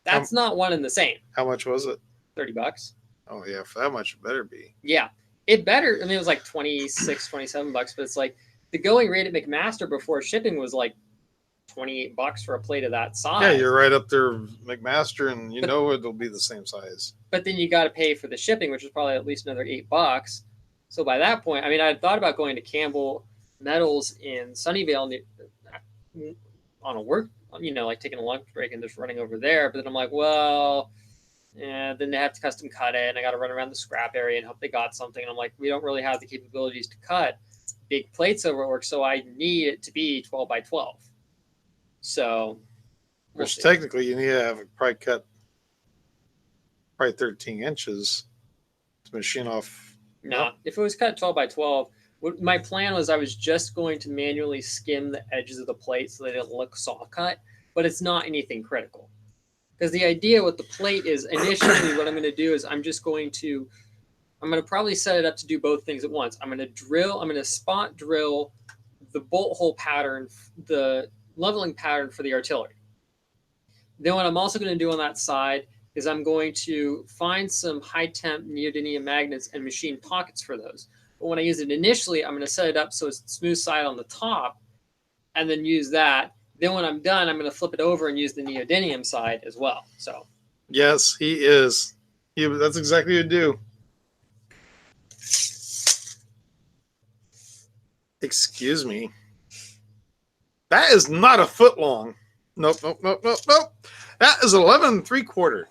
That's not one and the same. How much was it? $30. Oh, yeah, for that much it better be. Yeah. It better. It was like $26, $27, but it's like the going rate at McMaster before shipping was like $28 for a plate of that size. Yeah, you're right up there, McMaster, and it'll be the same size. But then you got to pay for the shipping, which is probably at least another $8. So by that point, I had thought about going to Campbell Metals in Sunnyvale on a work, like taking a lunch break and just running over there. But then I'm like, well, then they have to custom cut it, and I got to run around the scrap area and hope they got something. And I'm like, we don't really have the capabilities to cut big plates over at work, so I need it to be 12 by 12. So, which technically you need to have it probably cut 13 inches to machine off. No, if it was cut 12 by 12, my plan was I was just going to manually skim the edges of the plate so they didn't look saw cut, but it's not anything critical. Because the idea with the plate is initially what I'm going to do is I'm going to probably set it up to do both things at once. I'm going to spot drill the bolt hole pattern, the leveling pattern for the artillery. Then what I'm also going to do on that side is I'm going to find some high temp neodymium magnets and machine pockets for those. But when I use it initially, I'm going to set it up so it's smooth side on the top and then use that. Then when I'm done, I'm going to flip it over and use the neodymium side as well. So yes, he is. That's exactly what you do. Excuse me. That is not a foot long. Nope. That is 11 3/4.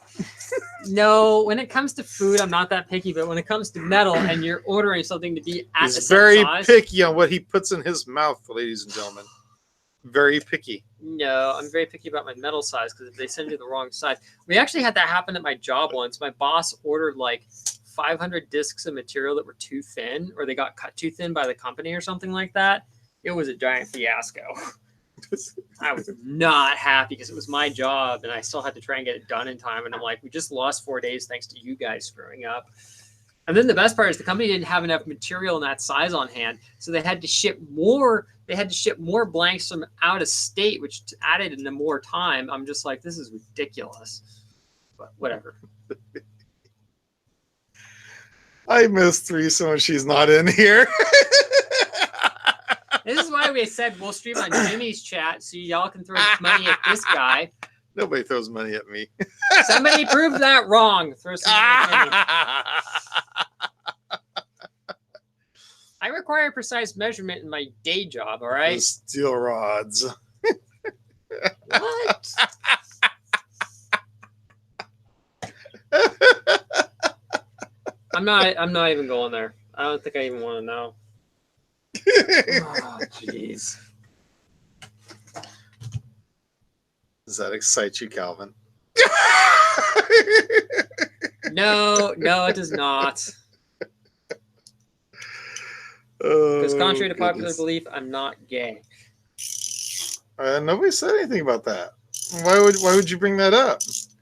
No, when it comes to food, I'm not that picky. But when it comes to metal and you're ordering something to be at He's a set very size, picky on what he puts in his mouth, ladies and gentlemen. Very picky. No, I'm very picky about my metal size because if they send you the wrong size. We actually had that happen at my job once. My boss ordered like 500 discs of material that were too thin, or they got cut too thin by the company or something like that. It was a giant fiasco. I was not happy because it was my job and I still had to try and get it done in time. And I'm like, we just lost 4 days thanks to you guys screwing up. And then the best part is the company didn't have enough material in that size on hand, so they had to ship more. They had to ship more blanks from out of state, which added into more time. I'm just like, this is ridiculous. But whatever. I miss Theresa when she's not in here. This is why we said we'll stream on Jimmy's chat so y'all can throw money at this guy. Nobody throws money at me. Somebody prove that wrong. Throw some money at me. I require precise measurement in my day job, all right? The steel rods. What? I'm not even going there. I don't think I even want to know. Oh, jeez. Does that excite you, Calvin? No, it does not. Because contrary to popular belief, I'm not gay. Nobody said anything about that. Why would you bring that up?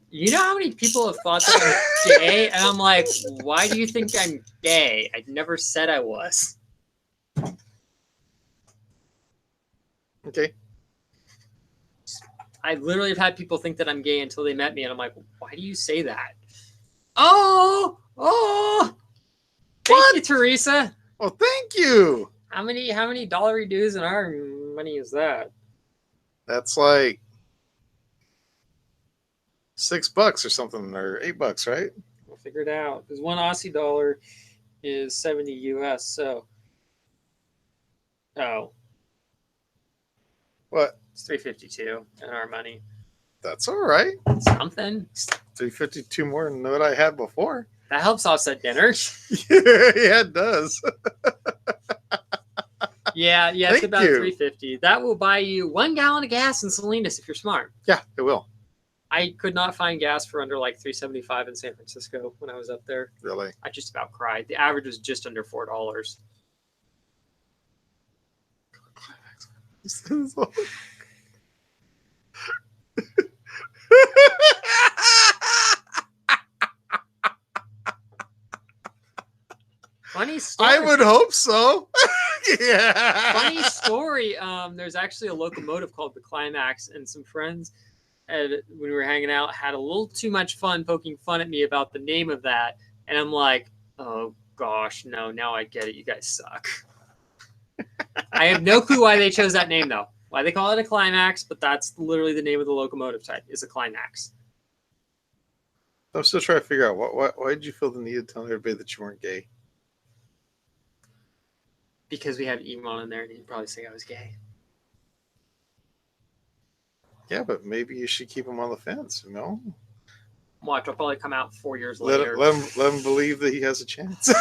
You know how many people have thought that I'm gay? And I'm like, why do you think I'm gay? I never said I was. Okay. I literally have had people think that I'm gay until they met me, and I'm like, why do you say that? Oh! Thank you, Teresa. Well, thank you. How many dollar dues in our money is that? That's like $6 or something, or $8, right? We'll figure it out. Because one Aussie dollar is 70 US. So, What? it's 352 in our money. That's all right. Something. 352 more than what I had before. That helps offset dinner. Yeah, it does. Yeah, it's Thank about you. $350. That will buy you 1 gallon of gas in Salinas if you're smart. Yeah, it will. I could not find gas for under like $3.75 in San Francisco when I was up there. Really? I just about cried. The average was just under $4. Funny story. I would hope so. Yeah. Funny story. There's actually a locomotive called the Climax, and some friends, when we were hanging out, had a little too much fun poking fun at me about the name of that, and I'm like, oh gosh, no, now I get it. You guys suck. I have no clue why they chose that name though. Why they call it a Climax, but that's literally the name of the locomotive type. Is a Climax. I'm still trying to figure out why did you feel the need to tell everybody that you weren't gay? Because we have Iman in there, and he'd probably say I was gay. Yeah, but maybe you should keep him on the fence, you know? Watch, I'll probably come out 4 years Let later. let him believe that he has a chance. No,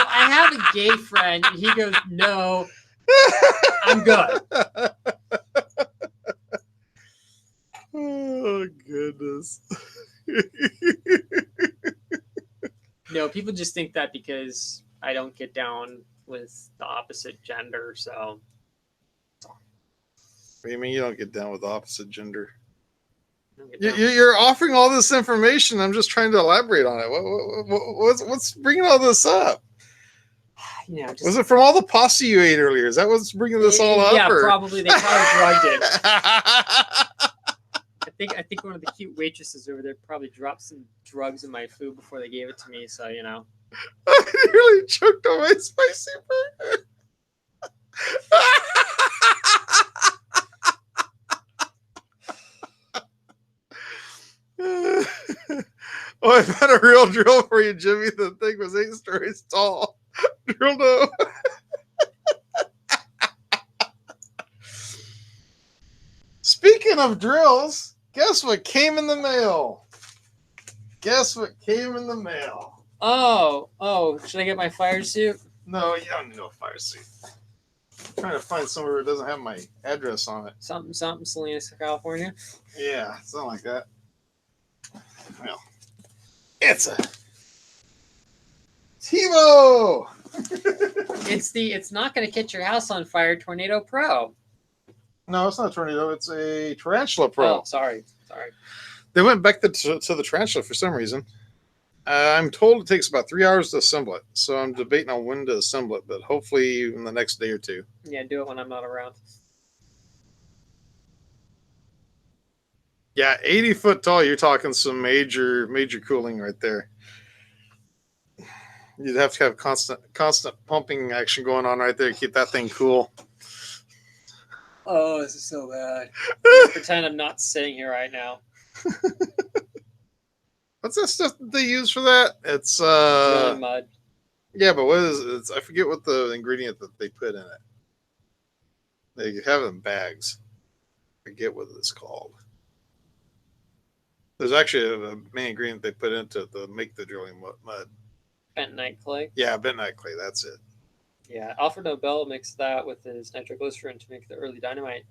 I have a gay friend, and he goes, no, I'm good. Oh, goodness. No, people just think that because I don't get down with the opposite gender, so. What do you mean you don't get down with the opposite gender? I don't get down. You're offering all this information. I'm just trying to elaborate on it. What's bringing all this up? You know, just, Was it from all the pasta you ate earlier? Is that what's bringing this all up? Yeah, or? probably. They probably drugged it. I think one of the cute waitresses over there probably dropped some drugs in my food before they gave it to me. So, you know. I nearly choked on my spicy burger. Oh, I've had a real drill for you, Jimmy. The thing was 8 stories tall. Drill no. Speaking of drills, guess what came in the mail? Guess what came in the mail? Oh, should I get my fire suit? No, you don't need no fire suit. I'm trying to find somewhere where it doesn't have my address on it. Something, Salinas, California. Yeah, something like that. Well, it's a TiVo. It's not going to catch your house on fire, Tornado Pro. No, it's not a Tornado. It's a Tarantula Pro. Oh, sorry. They went back to the Tarantula for some reason. I'm told it takes about 3 hours to assemble it, so I'm debating on when to assemble it, but hopefully in the next day or two. Yeah, do it when I'm not around. Yeah, 80 foot tall. You're talking some major cooling right there. You'd have to have constant pumping action going on right there to keep that thing cool. Oh, this is so bad. I'm gonna pretend I'm not sitting here right now. What's that stuff that they use for that? It's Drilling mud. yeah, but what is it? I forget what the ingredient that they put in it. They have it in bags. I forget what it's called. There's actually a main ingredient they put into it to make the drilling mud. Bentonite clay. Yeah, bentonite clay. That's it. Yeah, Alfred Nobel mixed that with his nitroglycerin to make the early dynamite.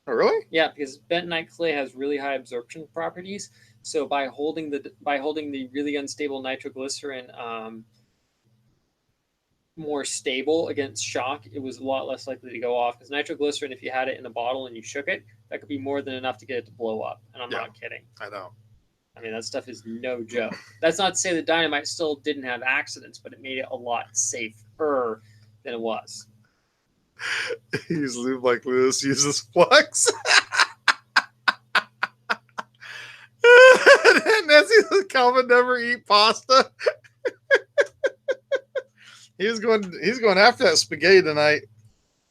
Oh, really? Yeah, because bentonite clay has really high absorption properties. So by holding the really unstable nitroglycerin more stable against shock, it was a lot less likely to go off. Because nitroglycerin, if you had it in a bottle and you shook it, that could be more than enough to get it to blow up. And I'm not kidding. I know. I mean, that stuff is no joke. That's not to say the dynamite still didn't have accidents, but it made it a lot safer than it was. Use lube like Lewis uses flux. Nancy says Calvin never eat pasta. He's going after that spaghetti tonight.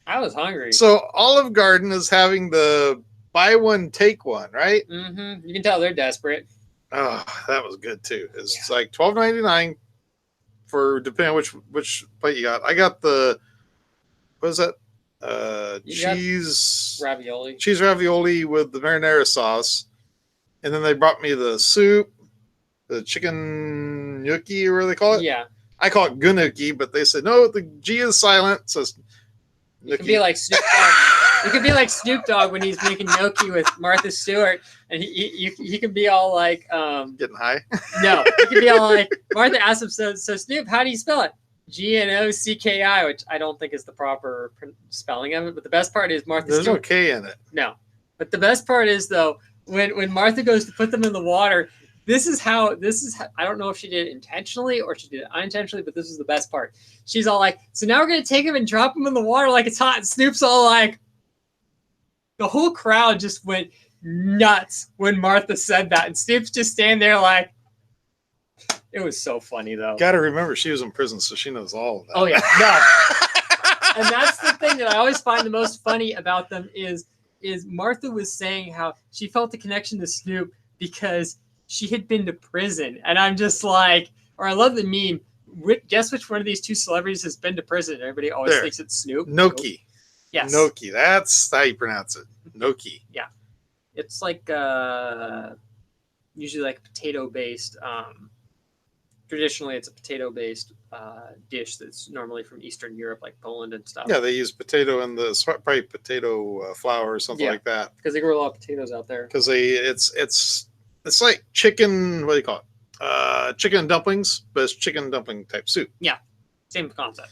I was hungry. So Olive Garden is having the buy one take one, right? Mm-hmm. You can tell they're desperate. Oh, that was good too. It's like $12.99 for depending on which plate you got. I got the what is that? Cheese ravioli with the marinara sauce, and then they brought me the soup, the chicken gnocchi, or what do they call it? Yeah, I call it gnocchi, but they said no. The G is silent, so it's you can be like Snoop Dogg. You can be like Snoop Dogg when he's making gnocchi with Martha Stewart, and he can be all like getting high. No, he can be all like Martha asked him, so Snoop, how do you spell it? Gnocchi, which I don't think is the proper spelling of it. But the best part is Martha There's Stewart. no K in it. No, but the best part is though when Martha goes to put them in the water. This is how I don't know if she did it intentionally or she did it unintentionally, but this is the best part. She's all like, so now we're gonna take him and drop him in the water like it's hot. And Snoop's all like, the whole crowd just went nuts when Martha said that, and Snoop's just standing there like, it was so funny though. Got to remember, she was in prison, so she knows all of that. Oh yeah, no. And that's the thing that I always find the most funny about them is Martha was saying how she felt the connection to Snoop because she had been to prison. And I'm just like, or I love the meme. Guess which one of these two celebrities has been to prison? Everybody always thinks it's Snoop. Gnocchi. Yes. Gnocchi. That's how you pronounce it. Gnocchi. Yeah. It's like usually like potato-based. Traditionally, it's a potato-based dish that's normally from Eastern Europe, like Poland and stuff. Yeah, they use potato in the probably potato flour or something like that. Because they grow a lot of potatoes out there. Because it's like chicken. What do you call it? Chicken dumplings, but it's chicken dumpling type soup. Yeah, same concept.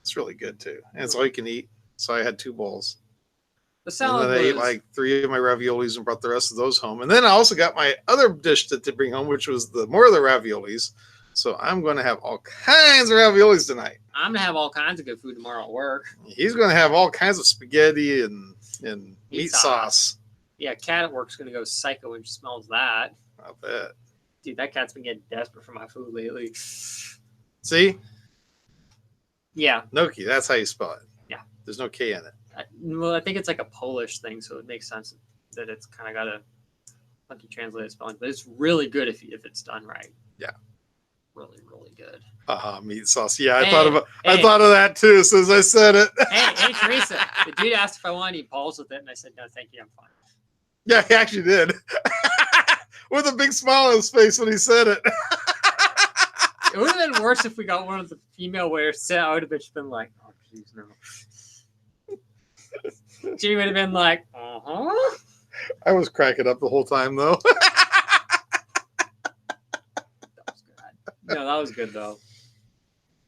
It's really good too, and it's all you can eat. So I had 2 bowls. The salad. And then I ate like 3 of my raviolis and brought the rest of those home. And then I also got my other dish to bring home, which was more of the raviolis. So I'm going to have all kinds of raviolis tonight. I'm going to have all kinds of good food tomorrow at work. He's going to have all kinds of spaghetti and meat sauce. Yeah, cat at work's going to go psycho when she smells that. I bet. Dude, that cat's been getting desperate for my food lately. See? Yeah. Gnocchi, that's how you spell it. Yeah. There's no K in it. Well, I think it's like a Polish thing, so it makes sense that it's kind of got a funky translated spelling. But it's really good if it's done right. Yeah. Really, really good. Meat sauce. Yeah, I thought of that too as soon as I said it. hey, Teresa. The dude asked if I wanted to eat balls with it, and I said, no, thank you, I'm fine. Yeah, he actually did. With a big smile on his face when he said it. It would have been worse if we got one of the female waiters. I would have been like, oh, jeez, no. Jimmy would have been like, uh-huh. I was cracking up the whole time, though. No, that was good though.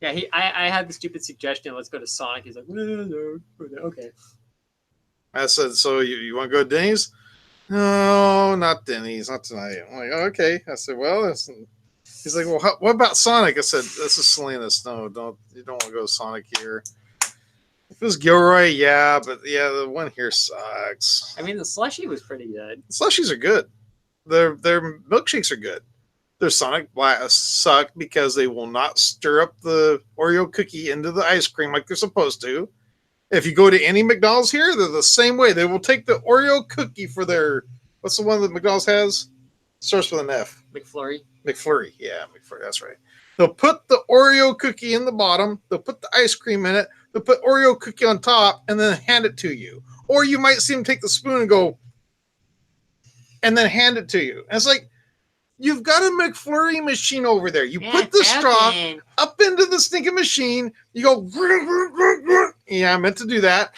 Yeah, I had the stupid suggestion. Let's go to Sonic. He's like, no, okay. I said, so you want to go to Denny's? No, not Denny's, not tonight. I'm like, oh, okay. I said, well, he's like, well, what about Sonic? I said, this is Salinas. No, you don't want to go to Sonic here. If it was Gilroy, yeah, but yeah, the one here sucks. I mean, the slushie was pretty good. Slushies are good. Their milkshakes are good. Their Sonic Blast suck because they will not stir up the Oreo cookie into the ice cream like they're supposed to. If you go to any McDonald's here, they're the same way. They will take the Oreo cookie for their, what's the one that McDonald's has? Starts with an F. McFlurry. Yeah, McFlurry, that's right. They'll put the Oreo cookie in the bottom. They'll put the ice cream in it. They'll put Oreo cookie on top and then hand it to you. Or you might see them take the spoon and go, and then hand it to you. And it's like, you've got a McFlurry machine over there. You put the straw up into the stinking machine. You go, yeah, I meant to do that.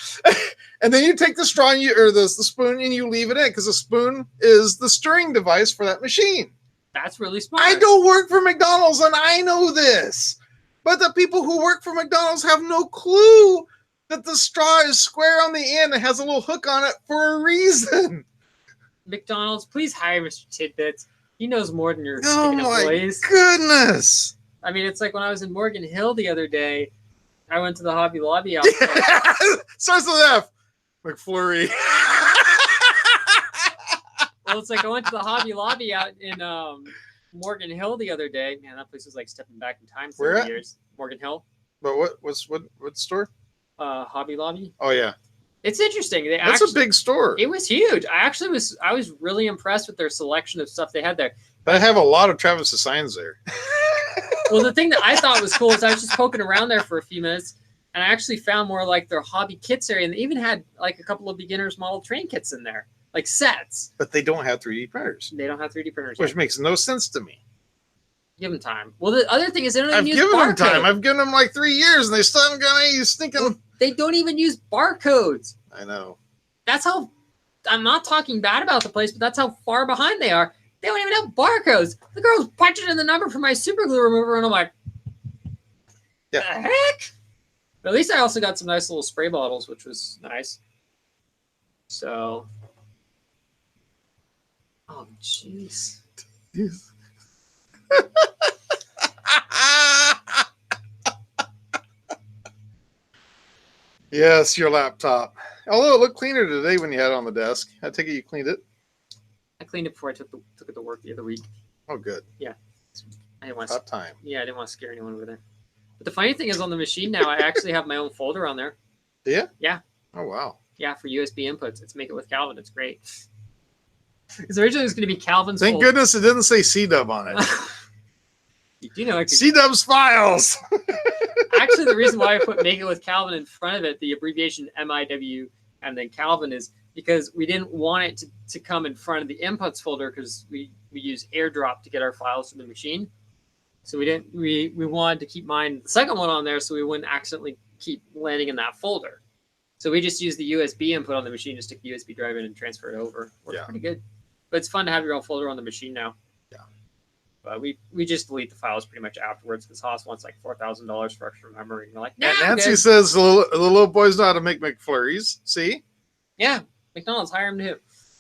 And then you take the straw or the spoon and you leave it in because the spoon is the stirring device for that machine. That's really smart. I don't work for McDonald's and I know this. But the people who work for McDonald's have no clue that the straw is square on the end and has a little hook on it for a reason. McDonald's, please hire Mr. Tidbits. He knows more than your employees. Oh my goodness! I mean, it's like when I was in Morgan Hill the other day. I went to the Hobby Lobby outside. Starts with F. McFlurry. Well, it's like I went to the Hobby Lobby out in Morgan Hill the other day. Man, that place was like stepping back in time Where 30 at? years. Morgan Hill, But what store? Hobby Lobby. Oh yeah, It's interesting. They that's actually, a big store. It was huge. I was really impressed with their selection of stuff they had there. They have a lot of Travis's signs there. Well, the thing that I thought was cool is I was just poking around there for a few minutes, and I actually found more like their hobby kits area, and they even had like a couple of beginners model train kits in there, like sets. But they don't have 3D printers, They don't have 3D printers. which Yet. makes no sense to me. Give them time. Well, the other thing is they don't even I've use given them barcode. time. I've given them like 3 years, and they still haven't got any stinking. They don't even use barcodes. I know. That's how. I'm not talking bad about the place, but that's how far behind they are. They don't even have barcodes. The girl's punching in the number for my super glue remover, and I'm like, Yeah. the heck? But at least I also got some nice little spray bottles, which was nice. So, oh jeez. Yes, your laptop. Although it looked cleaner today when you had it on the desk. I take it you cleaned it. I cleaned it before I took it to work the other week. Oh, good. I didn't want to, Top time. yeah, I didn't want to scare anyone over there. But the funny thing is, on the machine now, I actually have my own folder on there. Do you? Yeah. Oh, wow. Yeah, for USB inputs. It's Make It With Calvin. It's great. Because originally it was going to be Calvin's Thank folder. goodness it didn't say C-Dub on it. You do know I could C-Dub's files. actually, the reason why I put Make It With Calvin in front of it, the abbreviation MIW and then Calvin, is because we didn't want it to come in front of the inputs folder because we use AirDrop to get our files to the machine. So we wanted to keep the second one on there so we wouldn't accidentally keep landing in that folder. So we just use the USB input on the machine to stick the USB drive in and transfer it over. Works Yeah. pretty good. But it's fun to have your own folder on the machine now. Yeah. But we just delete the files pretty much afterwards because Haas wants like $4,000 for extra memory. And we're like, nah, Nancy okay. says the little boys know how to make McFlurries. See? Yeah, McDonald's, hire him too.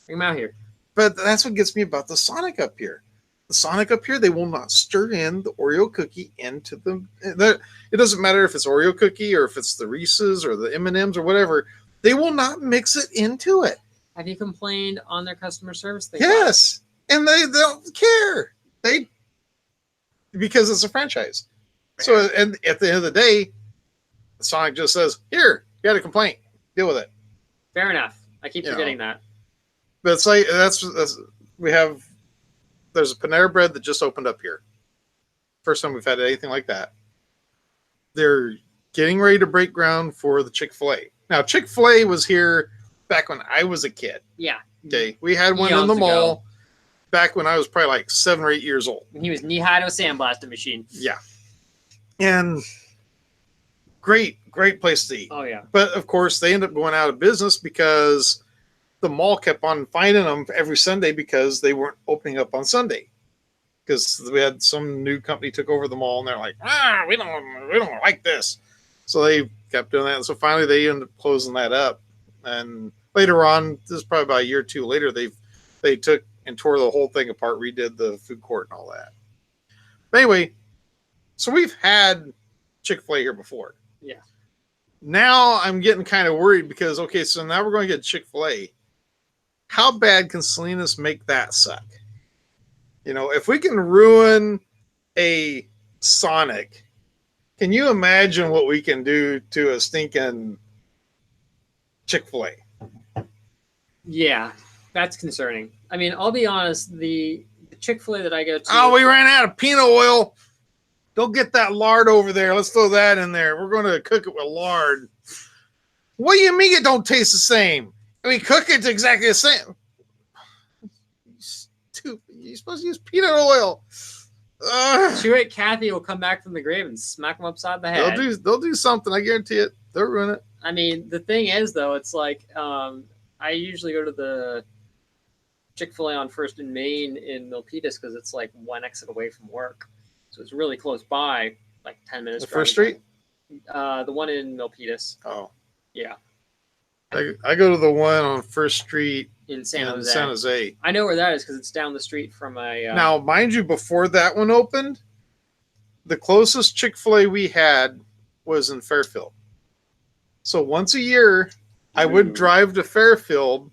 Bring him out here. But that's what gets me about the Sonic up here. The Sonic up here, they will not stir in the Oreo cookie into the. It doesn't matter if it's Oreo cookie or if it's the Reese's or the M&Ms or whatever. They will not mix it into it. Have you complained on their customer service thing? Yes, and they don't care. Because it's a franchise. So, and at the end of the day, Sonic just says, "Here, you got a complaint. Deal with it." Fair enough. I keep You know. forgetting that. But it's like that's there's a Panera Bread that just opened up here. First time we've had anything like that. They're getting ready to break ground for the Chick-fil-A. Now, Chick-fil-A was here back when I was a kid. Yeah. Okay, we had one in Eons the ago. mall back when I was probably like 7 or 8 years old. When he was knee-high to a sandblasting machine. Yeah, and great place to eat. Oh, yeah. But of course, they end up going out of business because the mall kept on finding them every Sunday because they weren't opening up on Sunday. Because we had some new company took over the mall and they're like, we don't like this. So they kept doing that. And so finally they ended up closing that up. And later on, this is probably about a year or two later, they took and tore the whole thing apart, redid the food court and all that. But anyway, so we've had Chick-fil-A here before. Yeah. Now I'm getting kind of worried because, okay, so now we're going to get Chick-fil-A. How bad can Salinas make that suck? You know, if we can ruin a Sonic, can you imagine what we can do to a stinking Chick-fil-A? Yeah, that's concerning. I mean, I'll be honest, the Chick-fil-A that I go to... Oh, we ran out of peanut oil. Don't get that lard over there. Let's throw that in there. We're going to cook it with lard. What do you mean it don't taste the same? I mean, cook it's exactly the same. You're supposed to use peanut oil. Chew it, Kathy will come back from the grave and smack them upside the head. They'll do something. I guarantee it. They'll ruin it. I mean, the thing is, though, it's like I usually go to the Chick-fil-A on 1st and Main in Milpitas because it's like one exit away from work. So it's really close by, like 10 minutes. The First Street? The one in Milpitas. Oh. Yeah. I go to the one on First Street In San in Jose. San Jose. I know where that is because it's down the street from a... Now, mind you, before that one opened, the closest Chick-fil-A we had was in Fairfield. So once a year, I would drive to Fairfield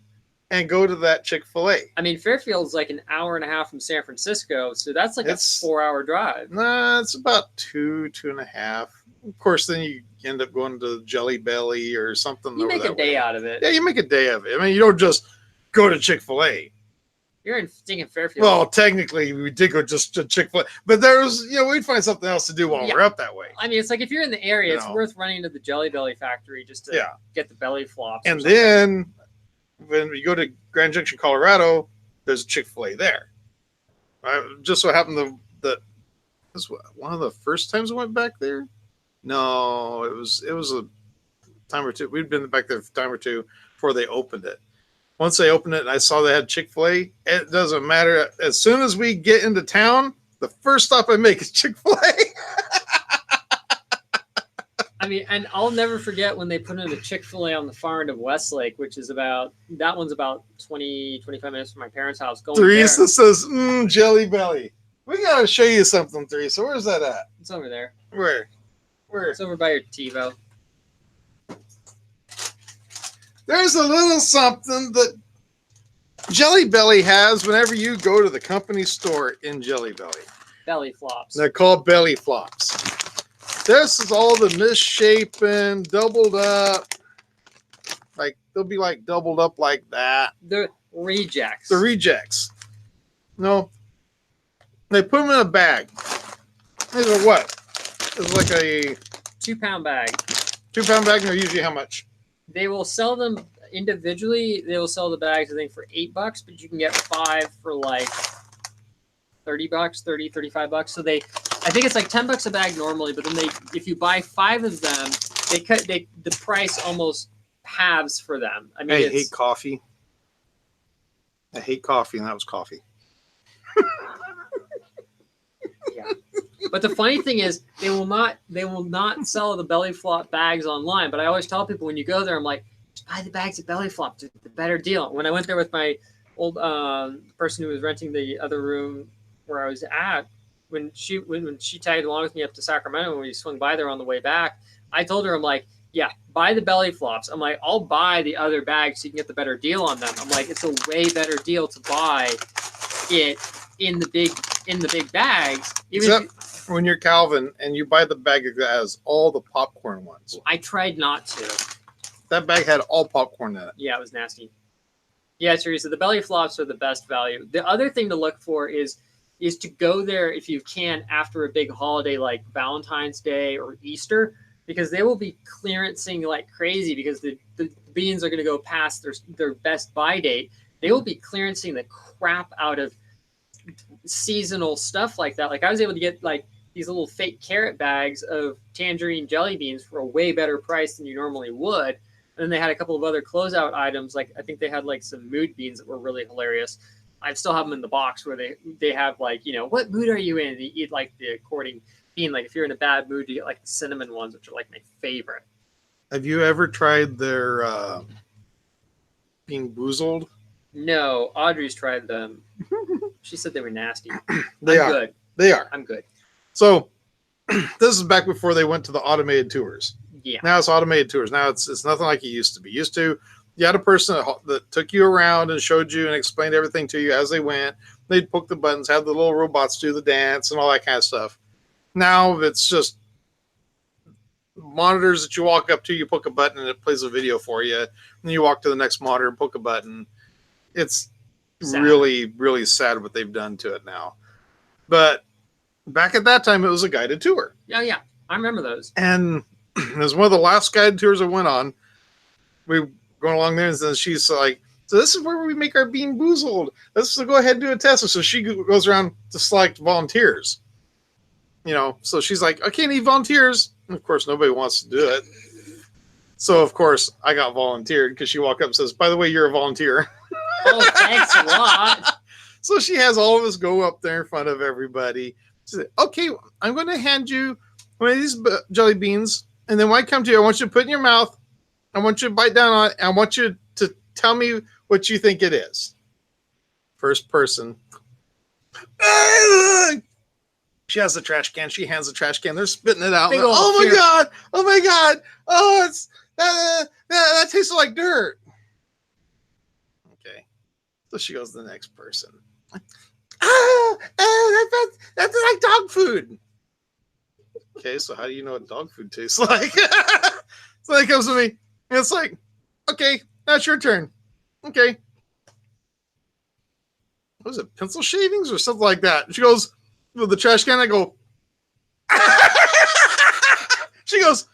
and go to that Chick-fil-A. I mean, Fairfield's like an hour and a half from San Francisco, so that's like It's- a 4-hour drive. Nah, it's about 2.5. Of course, then you end up going to Jelly Belly or something. You over make a that day way. out of it. Yeah, you make a day of it. I mean, you don't just go to Chick-fil-A. You're in stinking Fairfield. Well, technically, we did go just to Chick-fil-A, but there was, we'd find something else to do while Yeah. we're up that way. I mean, it's like if you're in the area, it's No. worth running to the Jelly Belly factory just to Yeah. get the belly flops. or And something. then when we go to Grand Junction, Colorado, there's a Chick-fil-A there. Just so happened that this was one of the first times I went back there. No, it was a time or two. We'd been back there a time or two before they opened it. Once they opened it and I saw they had Chick-fil-A, it doesn't matter. As soon as we get into town, the first stop I make is Chick-fil-A. I mean, and I'll never forget when they put in a Chick-fil-A on the far end of Westlake, which is that one's about 20, 25 minutes from my parents' house. Going Teresa there, says, Jelly Belly. We got to show you something, Teresa. Where's that at? it's over there. Where? It's over by your TiVo. There's a little something that Jelly Belly has whenever you go to the company store in Jelly Belly. Belly flops. They're called belly flops. This is all the misshapen, doubled up. Like, they'll be like doubled up like that. The rejects. The rejects. No. They put them in a bag. These are what? It's like a 2-pound bag. 2-pound bag, and they're usually how much? They will sell them individually. They will sell the bags, I think, for $8, but you can get 5 for like $30, $35. So I think it's like $10 a bag normally, but then if you buy 5 of them, the price almost halves for them. I mean, I hate coffee. I hate coffee, and that was coffee. Yeah. But the funny thing is, they will not sell the belly flop bags online. But I always tell people when you go there, I'm like, just buy the bags at Belly Flop, it's the better deal. When I went there with my old person who was renting the other room where I was at, when she tagged along with me up to Sacramento, when we swung by there on the way back, I told her, I'm like, yeah, buy the belly flops. I'm like, I'll buy the other bags so you can get the better deal on them. I'm like, it's a way better deal to buy it in the big bags. Except when you're Calvin and you buy the bag that has all the popcorn ones. I tried not to. That bag had all popcorn in it. Yeah, it was nasty. Yeah, Teresa, the belly flops are the best value. The other thing to look for is to go there if you can after a big holiday like Valentine's Day or Easter, because they will be clearancing like crazy because the beans are going to go past their best buy date. They will be clearancing the crap out of seasonal stuff like that. Like I was able to get like these little fake carrot bags of tangerine jelly beans for a way better price than you normally would. And then they had a couple of other closeout items. Like I think they had like some mood beans that were really hilarious. I still have them in the box where they have like, what mood are you in? And you eat like the according bean. Like if you're in a bad mood, you get like the cinnamon ones, which are like my favorite. Have you ever tried their Bean Boozled? No, Audrey's tried them. She said they were nasty. They I'm are. good. They are. I'm good. So this is back before they went to the automated tours. Yeah. Now it's automated tours. Now it's nothing like it used to be. Used to, you had a person that took you around and showed you and explained everything to you as they went. They'd poke the buttons, have the little robots do the dance and all that kind of stuff. Now it's just monitors that you walk up to, you poke a button and it plays a video for you. And you walk to the next monitor and poke a button. It's Sad. really, really sad what they've done to it now. But back at that time, it was a guided tour. Yeah. I remember those. And it was one of the last guided tours I went on. We were going along there, and then she's like, so this is where we make our Bean Boozled. Let's go ahead and do a test. So she goes around to select volunteers. So she's like, okay, I need volunteers. And of course, nobody wants to do it. So, of course, I got volunteered because she walked up and says, by the way, you're a volunteer. Oh, thanks a lot. So she has all of us go up there in front of everybody. She said, okay, I'm going to hand you one of these jelly beans. And then when I come to you, I want you to put it in your mouth. I want you to bite down on it. And I want you to tell me what you think it is. First person. She has the trash can. She hands the trash can. They're spitting it out. Big Like, old oh, my fear. God. Oh, my God. Oh, it's that tastes like dirt. Okay. So she goes to the next person. That's like dog food. Okay, so how do you know what dog food tastes like? So he comes to me, and it's like, okay, now it's your turn. Okay. What was it, pencil shavings or something like that? And she goes, with the trash can, I go, she goes,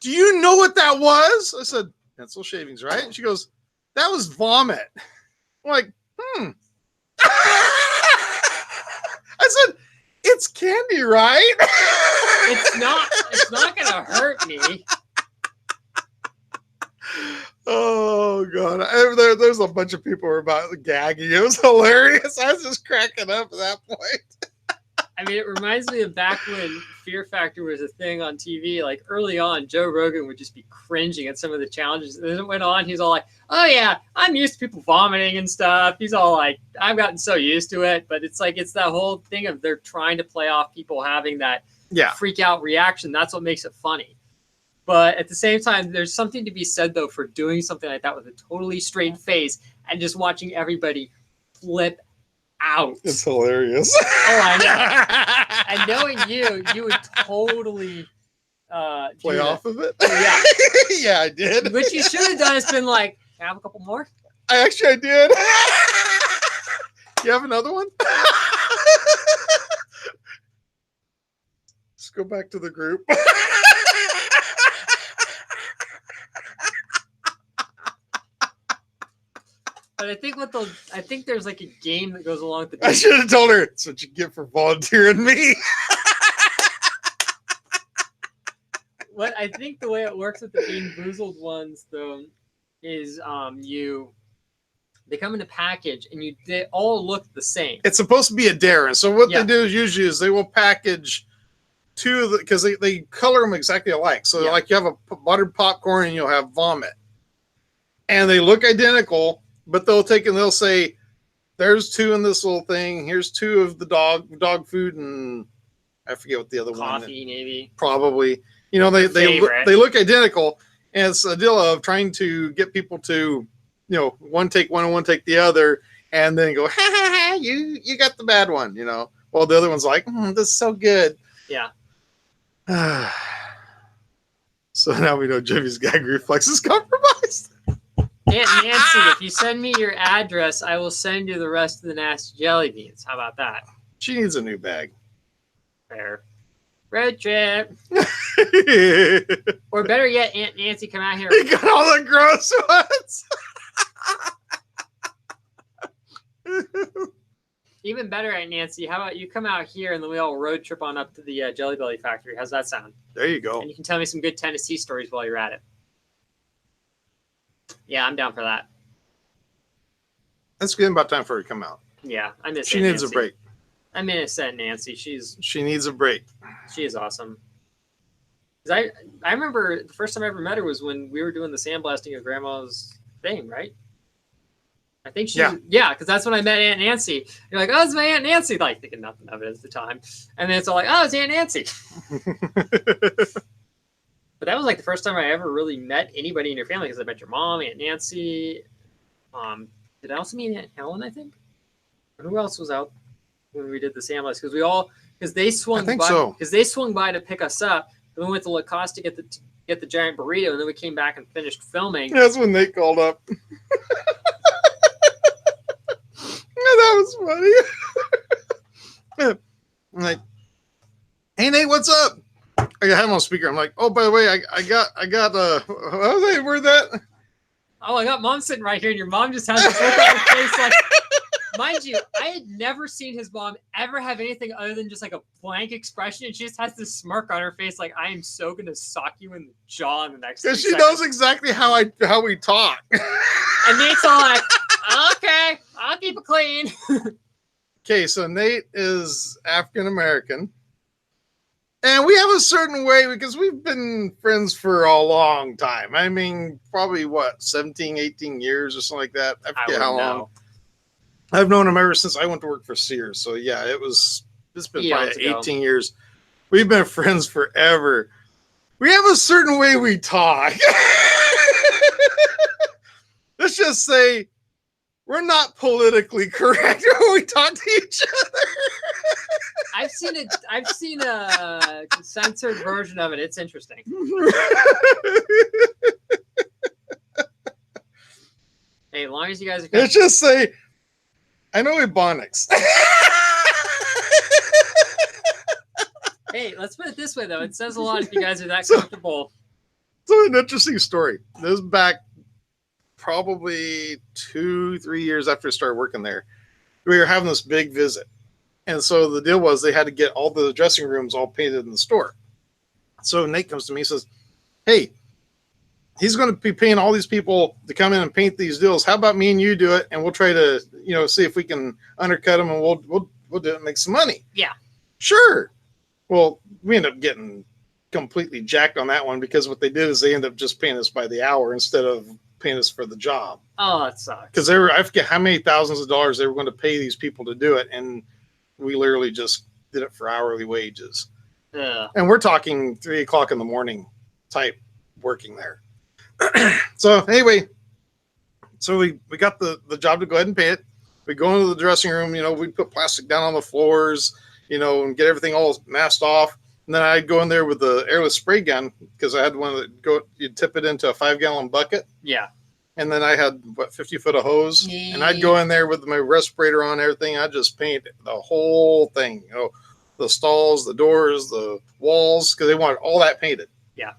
do you know what that was? I said, pencil shavings, right? And she goes, that was vomit. I'm like, I said, it's candy, right? It's not gonna hurt me. Oh god, there's a bunch of people who were about gagging. It was hilarious. I was just cracking up at that point. I mean, it reminds me of back when Fear Factor was a thing on TV. Like early on, Joe Rogan would just be cringing at some of the challenges. And then it went on. He's all like, "Oh yeah, I'm used to people vomiting and stuff." He's all like, "I've gotten so used to it." But it's like it's that whole thing of they're trying to play off people having that freak out reaction. That's what makes it funny. But at the same time, there's something to be said though for doing something like that with a totally straight face and just watching everybody flip out. It's hilarious. Oh, I know. And knowing you would totally play off of it. Yeah. Yeah, I did. What you should have done is been like, "Can I have a couple more?" I did. You have another one? Let's go back to the group. But I think there's like a game that goes along with I should have told her it's what you get for volunteering me. What I think the way it works with the Bean Boozled ones though is they come in a package and they all look the same. It's supposed to be a dare. And so what they do is they will package two of the, because they color them exactly alike. So like you have a buttered popcorn and you'll have vomit. And they look identical, but they'll say, there's two in this little thing. Here's two of the dog food, and I forget what the other coffee, maybe. Probably. You know, they look identical, and it's a deal of trying to get people to, you know, one take one and one take the other, and then go, ha ha ha, you got the bad one, you know. Well, the other one's like, this is so good. Yeah. So now we know Jimmy's gag reflex is compromised. Aunt Nancy, if you send me your address, I will send you the rest of the nasty jelly beans. How about that? She needs a new bag. Fair. Road trip. Or better yet, Aunt Nancy, come out here. You got all the gross ones. Even better, Aunt Nancy, how about you come out here and then we all road trip on up to the Jelly Belly factory? How's that sound? There you go. And you can tell me some good Tennessee stories while you're at it. Yeah, I'm down for that. It's getting about time for her to come out. Yeah, I miss She Aunt needs Nancy. a break. I miss Aunt Nancy. She needs a break. She is awesome. I remember the first time I ever met her was when we were doing the sandblasting of Grandma's thing, right? I think because that's when I met Aunt Nancy. You're like, oh, it's my Aunt Nancy. Like thinking nothing of it at the time. And then it's all like, oh, it's Aunt Nancy. But that was like the first time I ever really met anybody in your family because I met your mom, Aunt Nancy. Did I also meet Aunt Helen, I think? Or who else was out when we did the sandblast? Because they swung by to pick us up. And we went to La Costa to get the giant burrito, and then we came back and finished filming. That's when Nate called up. That was funny. I'm like, hey Nate, what's up? I had him on speaker. I'm like, oh, by the way, I got where'd that? Oh, I got mom sitting right here, and your mom just has this look on her face like, mind you, I had never seen his mom ever have anything other than just like a blank expression, and she just has this smirk on her face like, I am so gonna sock you in the jaw in the next. Because she knows exactly how we talk. And Nate's all like, okay, I'll keep it clean. Okay, so Nate is African American. And we have a certain way because we've been friends for a long time. I mean, probably 17, 18 years or something like that. I forget how long. I've known him ever since I went to work for Sears. So yeah, it's been probably 18 years. We've been friends forever. We have a certain way we talk. Let's just say we're not politically correct when we talk to each other. I've seen a censored version of it. It's interesting. Hey, as long as you guys are Let's just say, I know Ebonics. Hey, let's put it this way, though. It says a lot if you guys are that comfortable. So an interesting story. This is back probably 2-3 years after I started working there. We were having this big visit. And so the deal was they had to get all the dressing rooms all painted in the store. So Nate comes to me and says, hey, he's going to be paying all these people to come in and paint these deals. How about me and you do it? And we'll try to, see if we can undercut them and we'll do it and make some money. Yeah. Sure. Well, we ended up getting completely jacked on that one because what they did is they ended up just paying us by the hour instead of paying us for the job. Oh, that sucks. Because I forget how many thousands of dollars they were going to pay these people to do it. And we literally just did it for hourly wages. And we're talking 3 o'clock in the morning type working there. So anyway, we got the job to go ahead and pay it. We go into the dressing room, we put plastic down on the floors, and get everything all masked off. And then I'd go in there with the airless spray gun because I had one that you'd tip it into a 5-gallon bucket. Yeah. And then I had 50 foot of hose, and I'd go in there with my respirator on, everything. I'd just paint the whole thing, the stalls, the doors, the walls, because they wanted all that painted. Yeah.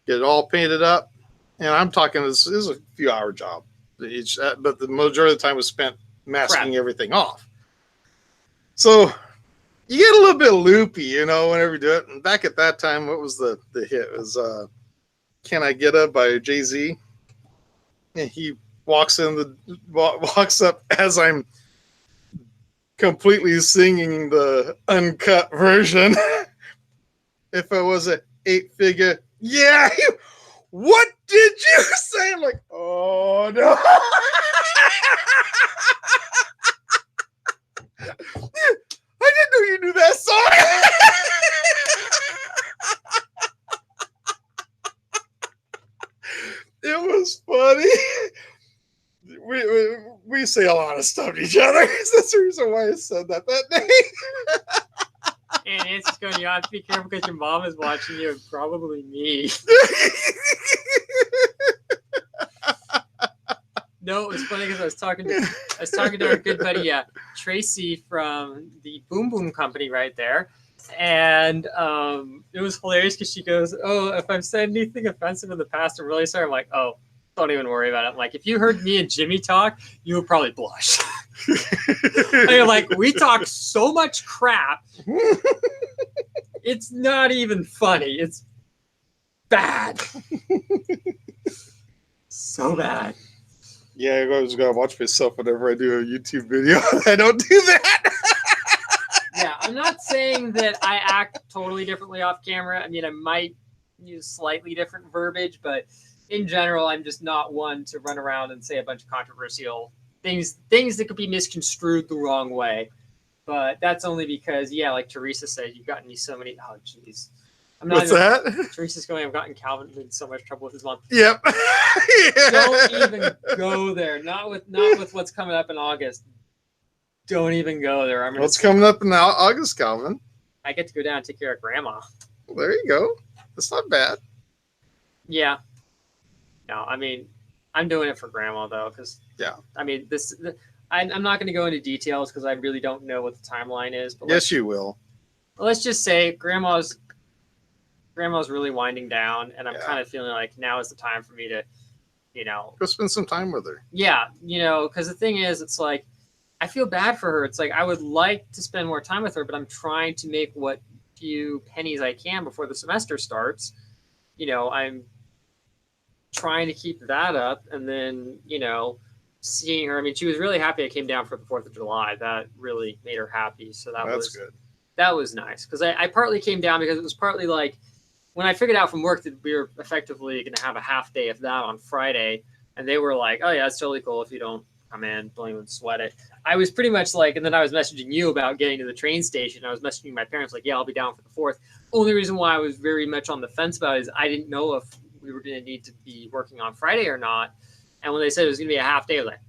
Get it all painted up. And I'm talking, this is a few hour job, but the majority of the time was spent masking everything off. So you get a little bit loopy, whenever you do it. And back at that time, what was the hit? It was Can I Get Up by Jay-Z. And he walks up as I'm completely singing the uncut version. If it was an 8-figure, yeah. What did you say? I'm like, oh no. I didn't know you knew that song. It was funny. We say a lot of stuff to each other. That's the reason why I said that day. And it's just going, you have to be careful because your mom is watching you and probably me. No, it was funny because I was talking to our good buddy Tracy from the Boom Boom Company right there. And it was hilarious because she goes, oh, if I've said anything offensive in the past, I'm really sorry. I'm like, oh, don't even worry about it. I'm like, if you heard me and Jimmy talk, you would probably blush. I'm like, we talk so much crap. It's not even funny. It's bad. So bad. Yeah, I always gotta watch myself whenever I do a YouTube video. I don't do that. Yeah, I'm not saying that I act totally differently off camera. I mean, I might use slightly different verbiage, but in general, I'm just not one to run around and say a bunch of controversial things that could be misconstrued the wrong way. But that's only because, like Teresa said, you've gotten me so many. Oh, jeez. What's that? Teresa's going, I've gotten Calvin in so much trouble with his mom. Yep. Yeah. Don't even go there. Not with what's coming up in August. Don't even go there. What's coming up in August, Calvin? I get to go down and take care of Grandma. Well, there you go. That's not bad. Yeah. No, I mean, I'm doing it for Grandma, though, because, I mean, I'm not going to go into details because I really don't know what the timeline is. But yes, you will. Let's just say Grandma's really winding down, and I'm kind of feeling like now is the time for me to, go spend some time with her. Yeah, because the thing is, it's like, I feel bad for her. It's like, I would like to spend more time with her, but I'm trying to make what few pennies I can before the semester starts. I'm trying to keep that up, and then, seeing her. I mean, she was really happy I came down for the 4th of July. That really made her happy. So that's good. That was nice. Because I partly came down because it was partly like, when I figured out from work that we were effectively going to have a half day of that on Friday, and they were like, oh yeah, it's totally cool if you don't come in, don't even sweat it. I was pretty much like, and then I was messaging you about getting to the train station. I was messaging my parents like, yeah, I'll be down for the 4th. Only reason why I was very much on the fence about it is I didn't know if we were going to need to be working on Friday or not. And when they said it was going to be a half day, I was like,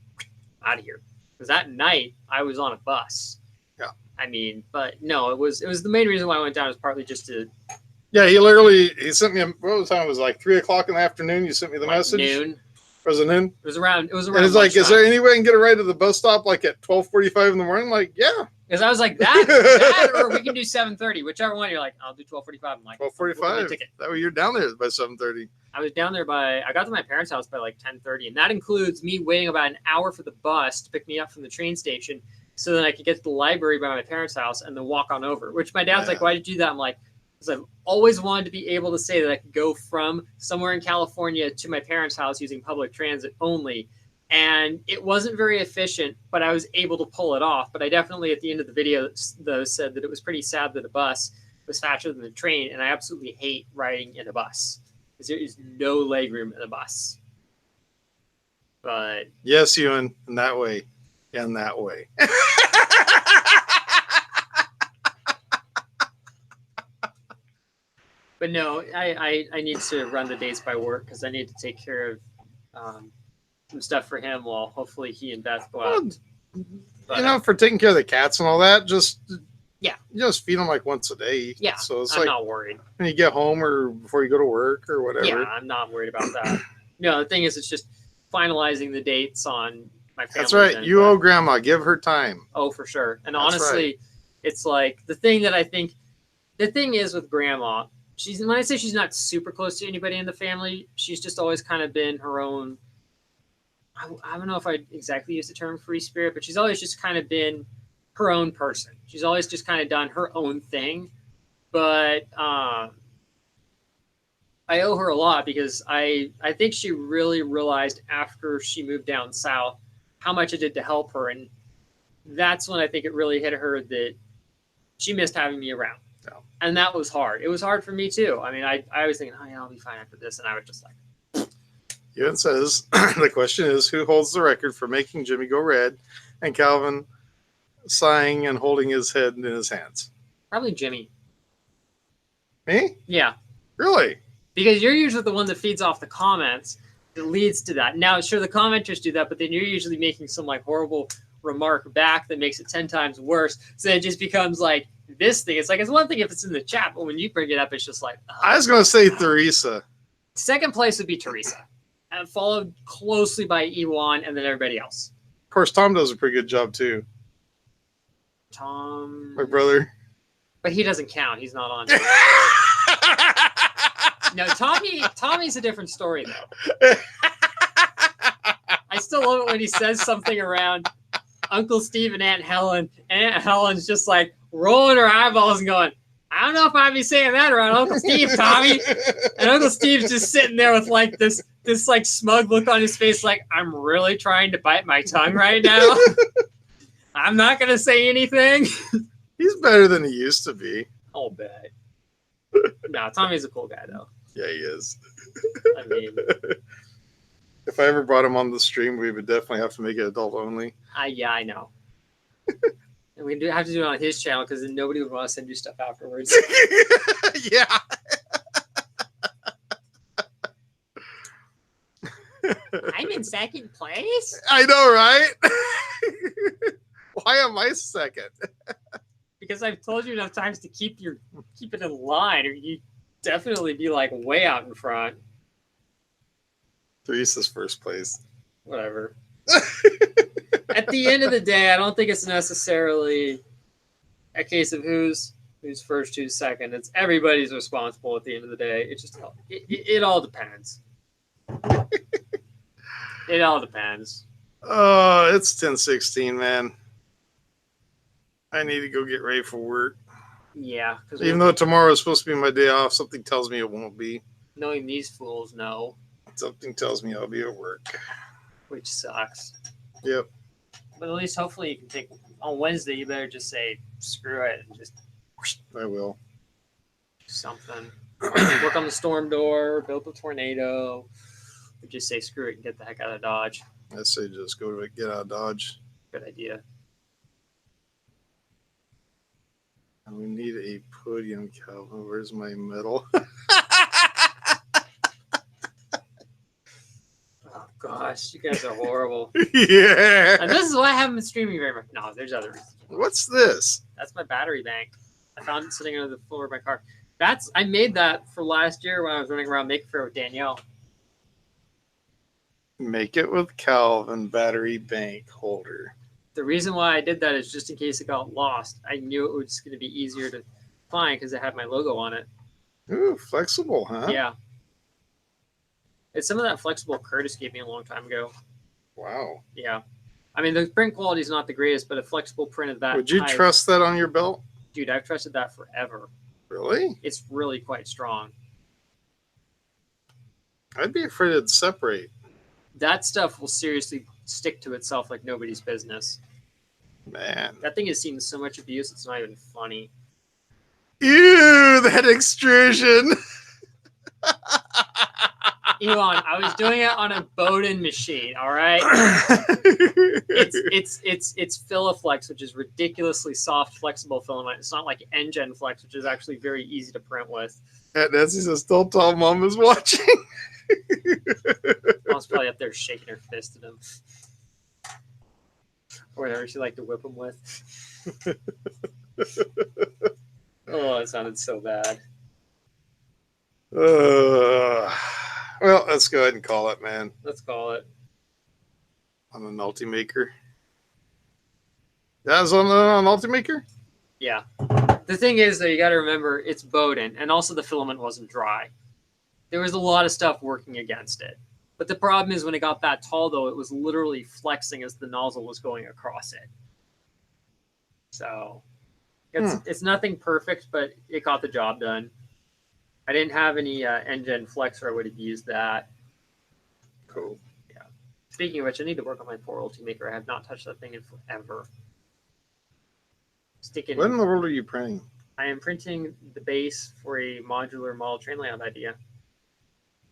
out of here. Because that night I was on a bus. Yeah. I mean, but no, it was the main reason why I went down was partly just to Yeah, he sent me what was the time? It was like 3:00 in the afternoon. You sent me the like message. noon. Was it noon? It was around. And it's like, is there any way I can get a ride to the bus stop like at 12:45 in the morning? I'm like, yeah. Because I was like that, or we can do 7:30, whichever one. You're like, I'll do 12:45. I'm like, 12:45. That way you're down there by 7:30. I was down there I got to my parents' house by like 10:30, and that includes me waiting about an hour for the bus to pick me up from the train station, so that I could get to the library by my parents' house and then walk on over. Which my dad's like, why did you do that? I'm like, because I've always wanted to be able to say that I could go from somewhere in California to my parents' house using public transit only. And it wasn't very efficient, but I was able to pull it off. But I definitely, at the end of the video, though, said that it was pretty sad that a bus was faster than the train. And I absolutely hate riding in a bus because there is no legroom in a bus. But yes, Ewan, in that way. In that way. But no, I need to run the dates by work because I need to take care of some stuff for him while hopefully he and Beth go out. But, for taking care of the cats and all that, just feed them like once a day. Yeah, so it's I'm not worried. When you get home or before you go to work or whatever. Yeah, I'm not worried about that. No, the thing is, it's just finalizing the dates on my family. That's right. You owe Grandma. Give her time. Oh, for sure. And honestly, it's like the thing is with Grandma, when I say she's not super close to anybody in the family, she's just always kind of been her own. I don't know if I exactly use the term free spirit, but she's always just kind of been her own person. She's always just kind of done her own thing. But I owe her a lot because I think she really realized after she moved down south how much it did to help her. And that's when I think it really hit her that she missed having me around. Yeah. And that was hard. It was hard for me too. I mean, I was thinking, oh yeah, I'll be fine after this. And I was just like, Ewan says, the question is, who holds the record for making Jimmy go red? And Calvin sighing and holding his head in his hands. Probably Jimmy. Me? Yeah. Really? Because you're usually the one that feeds off the comments that leads to that. Now, sure, the commenters do that, but then you're usually making some like horrible remark back that makes it 10 times worse. So it just becomes like this thing. It's like, it's one thing if it's in the chat, but when you bring it up, it's just like, oh, I was going to say Teresa. Second place would be Teresa, and followed closely by Ewan and then everybody else. Of course, Tom does a pretty good job too. Tom, my brother. But he doesn't count. He's not on. No, Tommy's a different story though. I still love it when he says something around Uncle Steve and Aunt Helen, and Aunt Helen's just like rolling her eyeballs and going, I don't know if I'd be saying that around Uncle Steve, Tommy. And Uncle Steve's just sitting there with like this like smug look on his face, like, I'm really trying to bite my tongue right now. I'm not gonna say anything. He's better than he used to be. I'll bet. No, Tommy's a cool guy though. Yeah, he is. I mean, if I ever brought him on the stream, we would definitely have to make it adult only. yeah, I know. And we do have to do it on his channel because then nobody would want to send you stuff afterwards. Yeah. I'm in second place? I know, right? Why am I second? Because I've told you enough times to keep it in line, or you definitely be like way out in front. Teresa's first place. Whatever. At the end of the day, I don't think it's necessarily a case of who's first, who's second. It's everybody's responsible at the end of the day. It just it all depends. It all depends. Oh, it's 10:16, man. I need to go get ready for work. Yeah. Even though tomorrow is supposed to be my day off, something tells me it won't be. Knowing these fools, no. Something tells me I'll be at work. Which sucks. Yep. But at least hopefully you can take on Wednesday. You better just say screw it and just. I will. Something. Work on the storm door. Build the tornado. Or just say screw it and get the heck out of Dodge. I say just go to it, get out of Dodge. Good idea. And we need a podium, Calvin. Where's my medal? Oh gosh, you guys are horrible. Yeah. And this is why I haven't been streaming very much. No, there's other reasons. What's this? That's my battery bank. I found it sitting under the floor of my car. I made that for last year when I was running around Maker Faire with Danielle. Make it with Calvin battery bank holder. The reason why I did that is just in case it got lost. I knew it was going to be easier to find because it had my logo on it. Ooh, flexible, huh? Yeah. It's some of that flexible Curtis gave me a long time ago. Wow. Yeah. I mean, the print quality is not the greatest, but a flexible print of that Would you type, trust that on your belt? Dude, I've trusted that forever. Really? It's really quite strong. I'd be afraid it'd separate. That stuff will seriously stick to itself like nobody's business. Man. That thing has seen so much abuse, it's not even funny. Ew, that extrusion. Elon, I was doing it on a Bowden machine, all right? It's Filaflex, which is ridiculously soft, flexible filament. It's not like Engen Flex, which is actually very easy to print with. Nancy says, don't tell Mom is watching. Mom's probably up there shaking her fist at him. Or whatever she liked to whip him with. Oh, it sounded so bad. Well, let's go ahead and call it, man. Let's call it. On an Ultimaker. That was on an Ultimaker? Yeah. The thing is, though, you got to remember, it's Bowden, and also the filament wasn't dry. There was a lot of stuff working against it. But the problem is when it got that tall, though, it was literally flexing as the nozzle was going across it. So it's nothing perfect, but it got the job done. I didn't have any Engen Flex, or I would have used that. Cool. Yeah. Speaking of which, I need to work on my poor Ultimaker. I have not touched that thing in forever. What in the world are you printing? I am printing the base for a modular model train layout idea.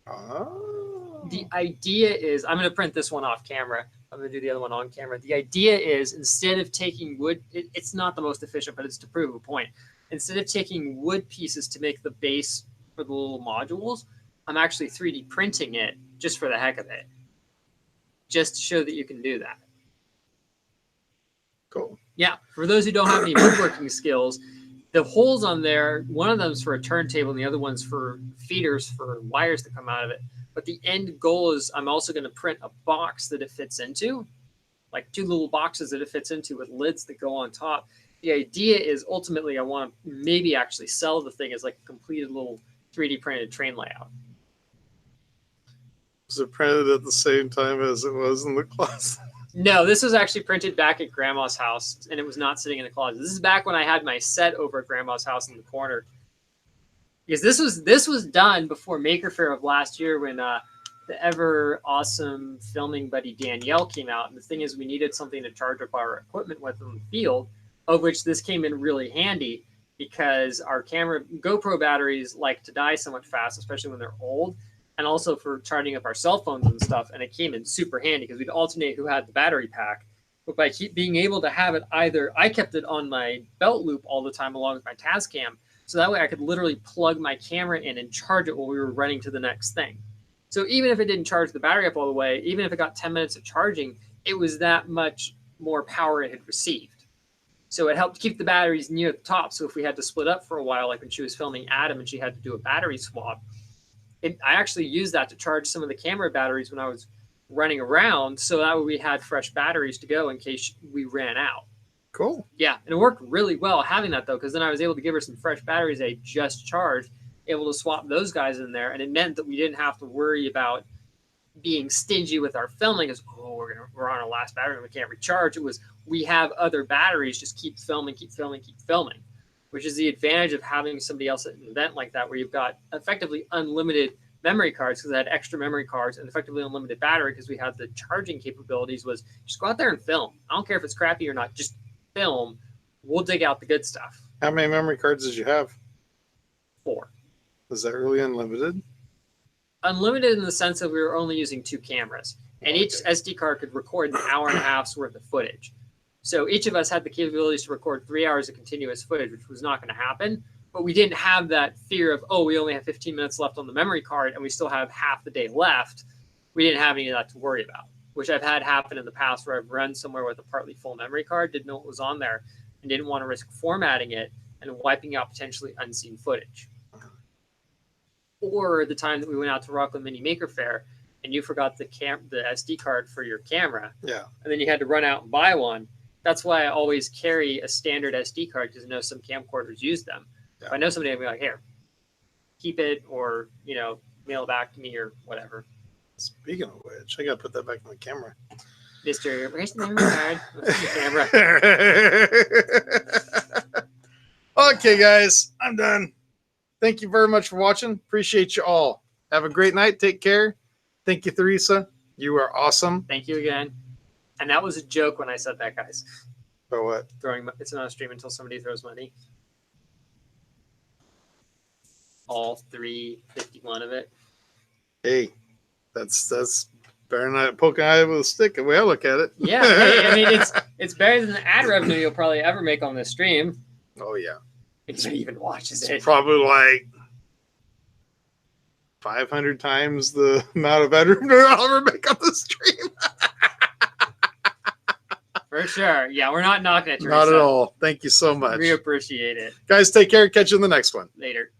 Oh. The idea is, I'm going to print this one off camera. I'm going to do the other one on camera. The idea is, instead of taking wood, it's not the most efficient, but it's to prove a point. Instead of taking wood pieces to make the base for the little modules, I'm actually 3D printing it just for the heck of it. Just to show that you can do that. Cool. Yeah, for those who don't have any woodworking skills, the holes on there, one of them is for a turntable and the other one's for feeders for wires that come out of it. But the end goal is I'm also going to print a box that it fits into, like 2 little boxes that it fits into with lids that go on top. The idea is ultimately I want to maybe actually sell the thing as like a completed little 3D printed train layout. Was it printed at the same time as it was in the closet? No, this was actually printed back at Grandma's house, and it was not sitting in the closet. This is back when I had my set over at Grandma's house in the corner. Because this was done before Maker Faire of last year when the ever awesome filming buddy Danielle came out. And the thing is, we needed something to charge up our equipment with in the field, of which this came in really handy because our GoPro batteries like to die so much fast, especially when they're old, and also for charging up our cell phones and stuff. And it came in super handy because we'd alternate who had the battery pack. But by being able to have it I kept it on my belt loop all the time along with my Tascam. So that way I could literally plug my camera in and charge it while we were running to the next thing. So even if it didn't charge the battery up all the way, even if it got 10 minutes of charging, it was that much more power it had received. So it helped keep the batteries near the top. So if we had to split up for a while, like when she was filming Adam and she had to do a battery swap, I actually used that to charge some of the camera batteries when I was running around. So that way we had fresh batteries to go in case we ran out. Cool. Yeah, and it worked really well having that, though, because then I was able to give her some fresh batteries I just charged, able to swap those guys in there, and it meant that we didn't have to worry about being stingy with our filming as, we're on our last battery and we can't recharge. It was, we have other batteries, just keep filming, which is the advantage of having somebody else at an event like that where you've got effectively unlimited memory cards, because I had extra memory cards, and effectively unlimited battery because we had the charging capabilities. Was just go out there and film. I don't care if it's crappy or not, just film. We'll dig out the good stuff. How many memory cards did you have? 4. Was that really unlimited? Unlimited in the sense that we were only using 2 cameras, and each SD card could record an hour and a half's worth of footage. So each of us had the capabilities to record 3 hours of continuous footage, which was not going to happen. But we didn't have that fear of, we only have 15 minutes left on the memory card and we still have half the day left. we didn't have any of that to worry about, which I've had happen in the past where I've run somewhere with a partly full memory card, didn't know what was on there, and didn't want to risk formatting it and wiping out potentially unseen footage. Or the time that we went out to Rockland Mini Maker Faire and you forgot the SD card for your camera, Yeah. and then you had to run out and buy one. That's why I always carry a standard SD card, because I know some camcorders use them. Yeah. If I know somebody, I'll be like, here, keep it, or mail it back to me or whatever. Speaking of which, I gotta put that back in the camera. Mr. Where's the memory card? Where's the camera? Okay, guys, I'm done. Thank you very much for watching. Appreciate you all. Have a great night. Take care. Thank you, Theresa. You are awesome. Thank you again. And that was a joke when I said that, guys. For what? It's not a stream until somebody throws money. All 351 of it. Hey, that's better than not poking eye with a stick. The way I look at it. Yeah, hey, I mean it's better than the ad revenue you'll probably ever make on this stream. Oh yeah. If somebody even watches it. It's probably like 500 times the amount of ad revenue I'll ever make on the stream. For sure. Yeah, we're not knocking it. Not at all. Thank you so much. We appreciate it. Guys, take care. Catch you in the next one. Later.